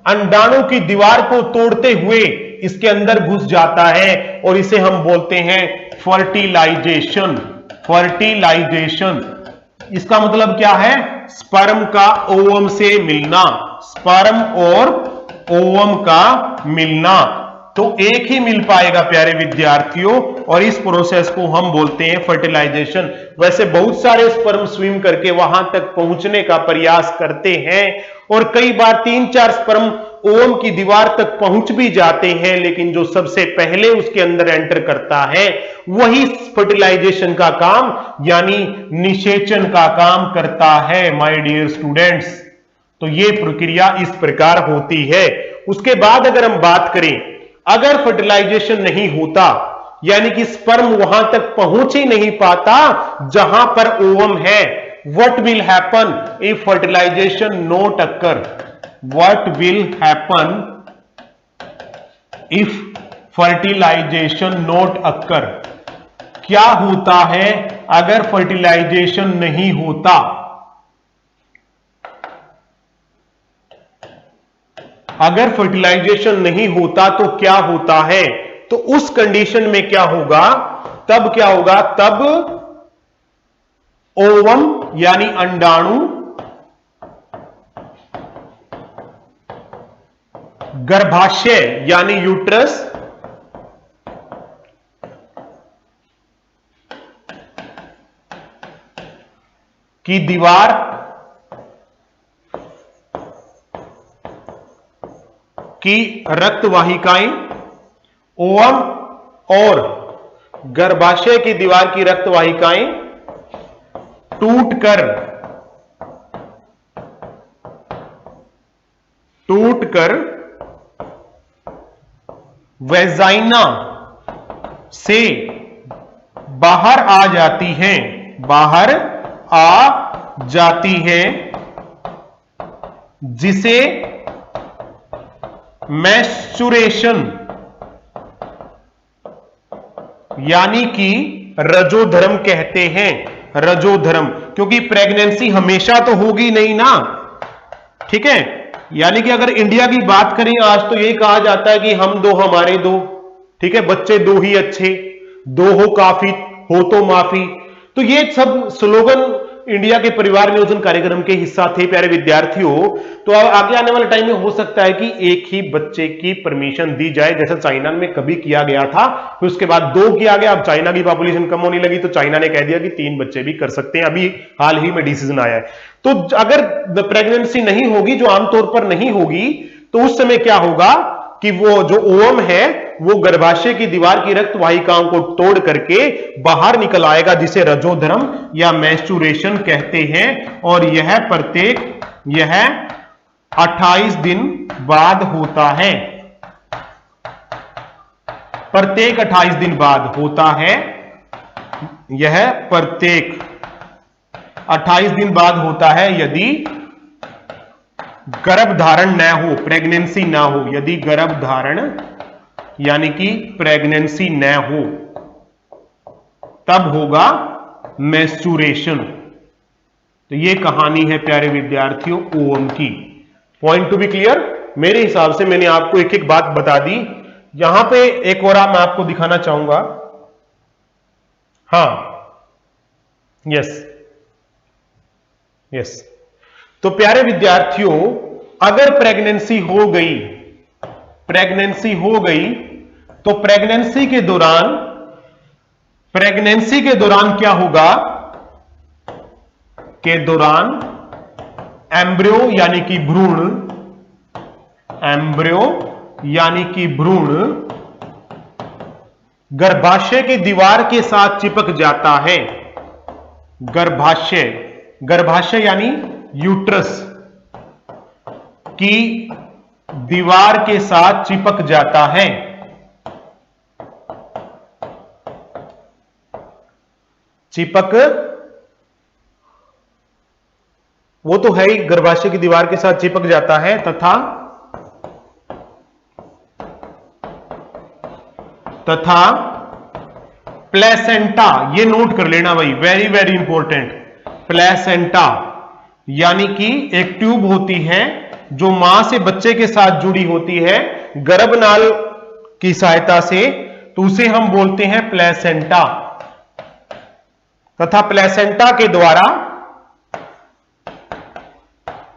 अंडाणु की दीवार को तोड़ते हुए इसके अंदर घुस जाता है, और इसे हम बोलते हैं फर्टिलाइजेशन। फर्टिलाइजेशन इसका मतलब क्या है? स्पर्म का ओवम से मिलना, स्पर्म और ओवम का मिलना। तो एक ही मिल पाएगा प्यारे विद्यार्थियों, और इस प्रोसेस को हम बोलते हैं फर्टिलाइजेशन। वैसे बहुत सारे स्पर्म स्विम करके वहां तक पहुंचने का प्रयास करते हैं, और कई बार 3-4 स्पर्म ओवम की दीवार तक पहुंच भी जाते हैं, लेकिन जो सबसे पहले उसके अंदर एंटर करता है वही फर्टिलाइजेशन का काम यानी निषेचन का काम करता है माय डियर स्टूडेंट्स। तो ये प्रक्रिया इस प्रकार होती है। उसके बाद अगर हम बात करें, अगर फर्टिलाइजेशन नहीं होता यानी कि स्पर्म वहां तक पहुंच ही नहीं पाता जहां पर ओवम है, what will happen if fertilisation not occur? What will happen if fertilisation not occur? क्या होता है अगर फर्टिलाइजेशन नहीं होता? अगर फर्टिलाइजेशन नहीं होता तो क्या होता है? तो उस कंडीशन में क्या होगा? तब क्या होगा? तब ओवम यानी अंडाणु गर्भाशय यानी यूट्रस की दीवार की रक्तवाहिकाएं, ओवम और गर्भाशय की दीवार की रक्तवाहिकाएं टूटकर वेजाइना से बाहर आ जाती हैं, बाहर आ जाती हैं, जिसे मेंस्ट्रुएशन यानी कि रजोधर्म कहते हैं। रजोधर्म, क्योंकि प्रेगनेंसी हमेशा तो होगी नहीं ना, ठीक है। यानी कि अगर इंडिया की बात करें आज तो यही कहा जाता है कि हम दो हमारे दो, ठीक है, बच्चे दो ही अच्छे, दो हो काफी, हो तो माफी। तो ये सब स्लोगन इंडिया के परिवार नियोजन कार्यक्रम के हिस्सा थे प्यारे विद्यार्थियों। तो अब आगे आने वाले टाइम में हो सकता है कि एक ही बच्चे की परमिशन दी जाए, जैसा चाइना में कभी किया गया था, फिर उसके बाद 2 किया गया। अब चाइना की पॉपुलेशन कम होने लगी तो चाइना ने कह दिया कि 3 बच्चे भी कर सकते हैं। अभी हाल ही में डिसीजन आया है। तो अगर प्रेगनेंसी नहीं होगी, जो आमतौर पर नहीं होगी, तो उस समय क्या होगा कि वो जो ओवम है वो गर्भाशय की दीवार की रक्त वाहिकाओं को तोड़ करके बाहर निकल आएगा, जिसे रजोधर्म या मेंस्ट्रुएशन कहते हैं। और यह 28 दिन बाद होता है। प्रत्येक 28 दिन बाद होता है, यह प्रत्येक 28 दिन बाद होता है यदि गर्भधारण न हो, प्रेगनेंसी ना हो। यदि गर्भधारण यानी कि प्रेगनेंसी न हो तब होगा मेंस्ट्रुएशन। तो ये कहानी है प्यारे विद्यार्थियों ओवम की। Point to be clear. मेरे हिसाब से मैंने आपको एक एक बात बता दी। यहां पे एक और मैं आपको दिखाना चाहूंगा। हां, यस यस। तो प्यारे विद्यार्थियों, अगर प्रेगनेंसी हो गई तो प्रेगनेंसी के दौरान क्या होगा? के दौरान एम्ब्रियो यानी कि भ्रूण गर्भाशय की दीवार के साथ चिपक जाता है। गर्भाशय यानी यूट्रस की दीवार के साथ चिपक जाता है। वो तो है ही, गर्भाशय की दीवार के साथ चिपक जाता है। तथा प्लेसेंटा, ये नोट कर लेना भाई, वेरी वेरी इंपॉर्टेंट। प्लेसेंटा यानी कि एक ट्यूब होती है जो मां से बच्चे के साथ जुड़ी होती है गर्भनाल की सहायता से, तो उसे हम बोलते हैं प्लेसेंटा। तथा प्लेसेंटा के द्वारा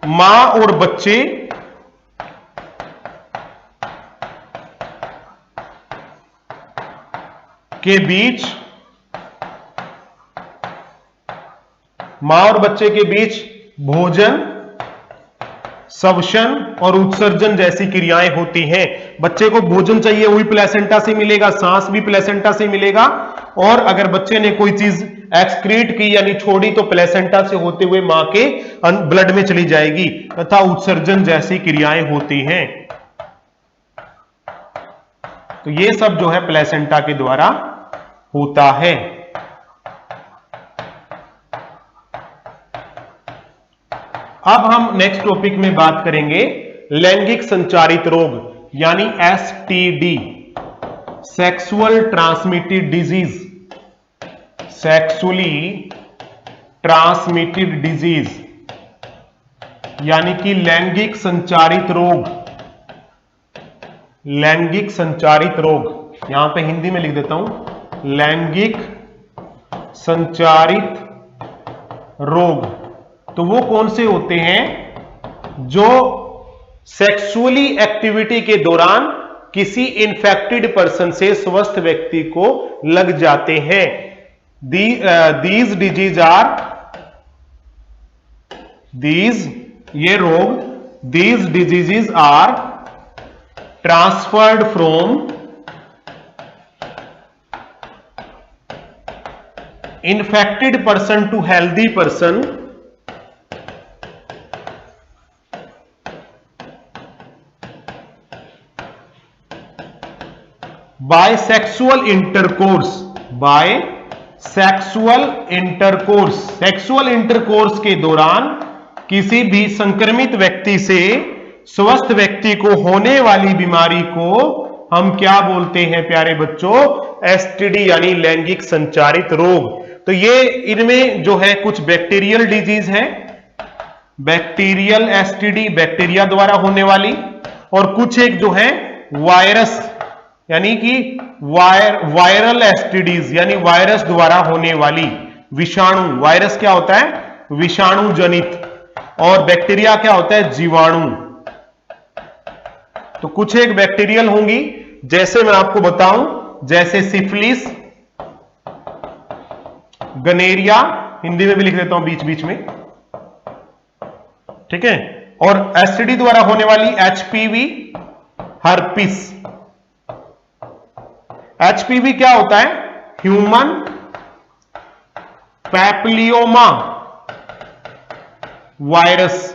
मां और बच्चे के बीच भोजन, श्वसन और उत्सर्जन जैसी क्रियाएं होती हैं। बच्चे को भोजन चाहिए, वही प्लेसेंटा से मिलेगा, सांस भी प्लेसेंटा से मिलेगा, और अगर बच्चे ने कोई चीज एक्सक्रीट की यानी छोड़ी तो प्लेसेंटा से होते हुए मां के ब्लड में चली जाएगी। तथा उत्सर्जन जैसी क्रियाएं होती हैं। तो ये सब जो है प्लेसेंटा के द्वारा होता है। अब हम नेक्स्ट टॉपिक में बात करेंगे लैंगिक संचारित रोग यानी STD, sexual transmitted disease. Sexually transmitted disease यानी कि लैंगिक संचारित रोग। लैंगिक संचारित रोग, यहां पे हिंदी में लिख देता हूं, लैंगिक संचारित रोग। तो वो कौन से होते हैं? जो सेक्सुअली एक्टिविटी के दौरान किसी इन्फेक्टेड पर्सन से स्वस्थ व्यक्ति को लग जाते हैं। दीज डिजीज आर, ये रोग, these diseases are transferred from infected person to healthy person by sexual intercourse. Sexual intercourse के दौरान किसी भी संक्रमित व्यक्ति से स्वस्थ व्यक्ति को होने वाली बीमारी को हम क्या बोलते हैं प्यारे बच्चों? एसटीडी यानी लैंगिक संचारित रोग। तो ये इनमें जो है कुछ बैक्टीरियल डिजीज है, बैक्टीरियल एसटीडी, बैक्टीरिया द्वारा होने वाली, और कुछ एक जो है वायरस यानी कि वायरल एसटीडीज यानी वायरस द्वारा होने वाली, विषाणु। वायरस क्या होता है? विषाणु जनित, और बैक्टीरिया क्या होता है? जीवाणु। तो कुछ एक बैक्टीरियल होंगी, जैसे मैं आपको बताऊं, जैसे सिफिलिस, गनेरिया, हिंदी में भी लिख देता हूं बीच बीच में, ठीक है। और एसटीडी द्वारा होने वाली एचपीवी, हर्पिस। एचपीवी क्या होता है? Human papilloma virus.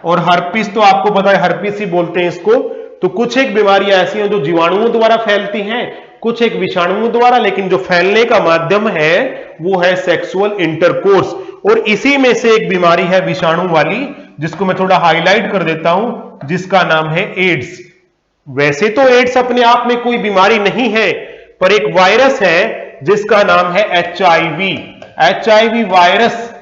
और हर्पिस तो आपको पता है, हर्पिस ही बोलते हैं इसको, तो कुछ एक बीमारियां ऐसी हैं जो जीवाणुओं द्वारा फैलती हैं, कुछ एक विषाणुओं द्वारा, लेकिन जो फैलने का माध्यम है वो है सेक्सुअल इंटरकोर्स। और इसी में से एक बीमारी है विषाणु वाली, जिसको मैं थोड़ा हाईलाइट कर देता हूं, जिसका नाम है एड्स। वैसे तो एड्स अपने आप में कोई बीमारी नहीं है, पर एक वायरस है जिसका नाम है HIV। HIV वायरस,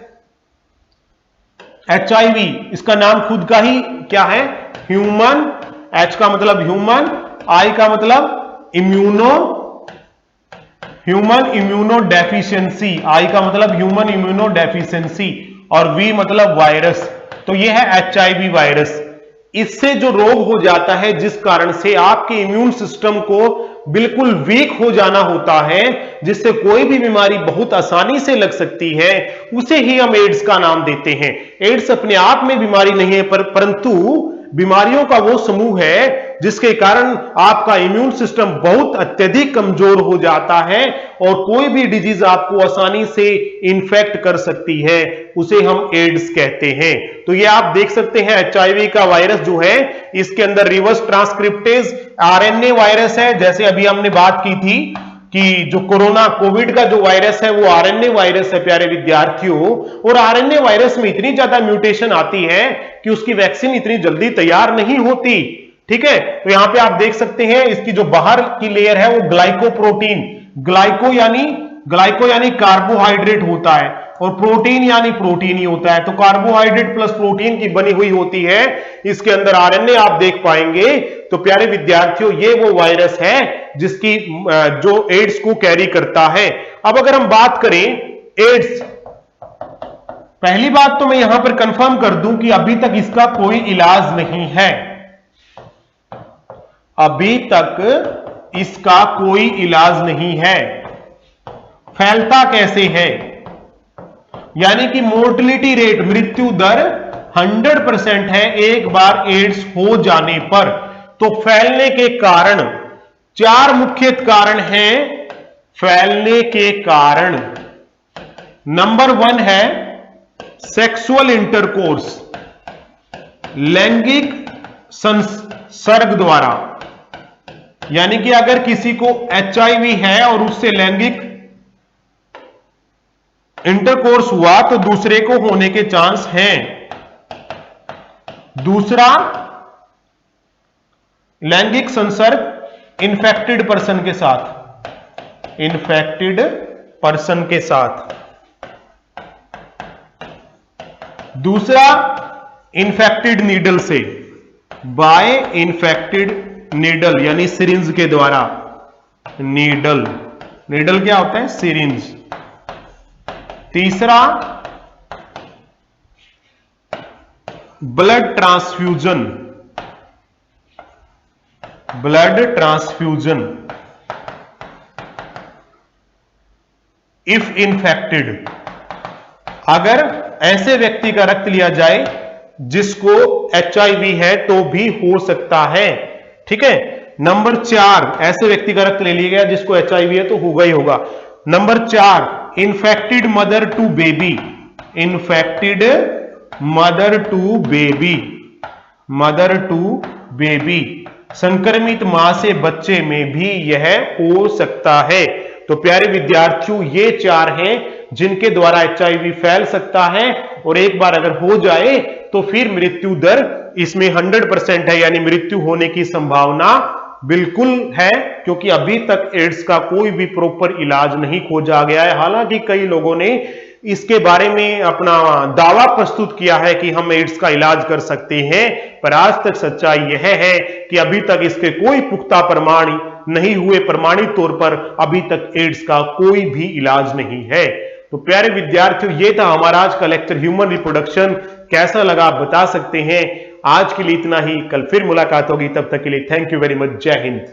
HIV इसका नाम खुद का ही क्या है, ह्यूमन। H का मतलब ह्यूमन, I का मतलब ह्यूमन इम्यूनो डेफिशिएंसी, I का मतलब ह्यूमन इम्यूनो डेफिशिएंसी, और V मतलब वायरस। तो यह है HIV वायरस। इससे जो रोग हो जाता है, जिस कारण से आपके इम्यून सिस्टम को बिल्कुल वीक हो जाना होता है, जिससे कोई भी बीमारी बहुत आसानी से लग सकती है, उसे ही हम एड्स का नाम देते हैं। एड्स अपने आप में बीमारी नहीं है, परंतु बीमारियों का वो समूह है जिसके कारण आपका इम्यून सिस्टम बहुत अत्यधिक कमजोर हो जाता है और कोई भी डिजीज आपको आसानी से इन्फेक्ट कर सकती है, उसे हम एड्स कहते हैं। तो ये आप देख सकते हैं HIV का वायरस जो है, इसके अंदर रिवर्स ट्रांसक्रिप्टेज RNA वायरस है। जैसे अभी हमने बात की थी कि जो कोरोना कोविड का जो वायरस है वो RNA वायरस है प्यारे विद्यार्थियों, और RNA वायरस में इतनी ज्यादा म्यूटेशन आती है कि उसकी वैक्सीन इतनी जल्दी तैयार नहीं होती। ठीक है, तो यहां पे आप देख सकते हैं इसकी जो बाहर की लेयर है वो ग्लाइकोप्रोटीन, ग्लाइको यानी कार्बोहाइड्रेट होता है, और प्रोटीन यानी प्रोटीन ही होता है। तो कार्बोहाइड्रेट प्लस प्रोटीन की बनी हुई होती है, इसके अंदर RNA आप देख पाएंगे। तो प्यारे विद्यार्थियों, ये वो वायरस है जिसकी जो एड्स को कैरी करता है। अब अगर हम बात करें एड्स, पहली बात तो मैं यहां पर कंफर्म कर दूं कि अभी तक इसका कोई इलाज नहीं है। अभी तक इसका कोई इलाज नहीं है। फैलता कैसे है, यानी कि मोर्टेलिटी रेट, मृत्यु दर 100% है एक बार एड्स हो जाने पर। तो फैलने के कारण 4 मुख्य कारण हैं फैलने के कारण। नंबर 1 है सेक्सुअल इंटरकोर्स, लैंगिक संसर्ग द्वारा, यानी कि अगर किसी को HIV है और उससे लैंगिक इंटरकोर्स हुआ तो दूसरे को होने के चांस हैं। दूसरा, लैंगिक संसर्ग इन्फेक्टेड पर्सन के साथ, इन्फेक्टेड पर्सन के साथ। दूसरा, इन्फेक्टेड नीडल से, बाय इन्फेक्टेड नीडल यानी सिरिंज के द्वारा। नीडल, नीडल क्या होता है, सिरिंज। तीसरा, blood transfusion, blood transfusion if infected, अगर ऐसे व्यक्ति का रक्त लिया जाए जिसको HIV है तो भी हो सकता है। ठीक है। नंबर 4, ऐसे व्यक्ति का रक्त ले लिया गया जिसको HIV है तो होगा ही होगा। Number 4, infected mother to baby, infected mother to baby, mother to baby, संक्रमित मां से बच्चे में भी यह हो सकता है। तो प्यारे विद्यार्थियों, ये 4 हैं जिनके द्वारा HIV फैल सकता है, और एक बार अगर हो जाए तो फिर मृत्यु दर इसमें 100% है, यानी मृत्यु होने की संभावना बिल्कुल है, क्योंकि अभी तक एड्स का कोई भी प्रॉपर इलाज नहीं खोजा गया है। हालांकि कई लोगों ने इसके बारे में अपना दावा प्रस्तुत किया है कि हम एड्स का इलाज कर सकते हैं, पर आज तक सच्चाई यह है कि अभी तक इसके कोई पुख्ता प्रमाण नहीं हुए। प्रमाणित तौर पर अभी तक एड्स का कोई भी इलाज नहीं है। तो प्यारे विद्यार्थियों, ये था हमारा आज का लेक्चर ह्यूमन रिप्रोडक्शन। कैसा लगा आप बता सकते हैं। आज के लिए इतना ही, कल फिर मुलाकात होगी, तब तक के लिए थैंक यू वेरी मच। जय हिंद।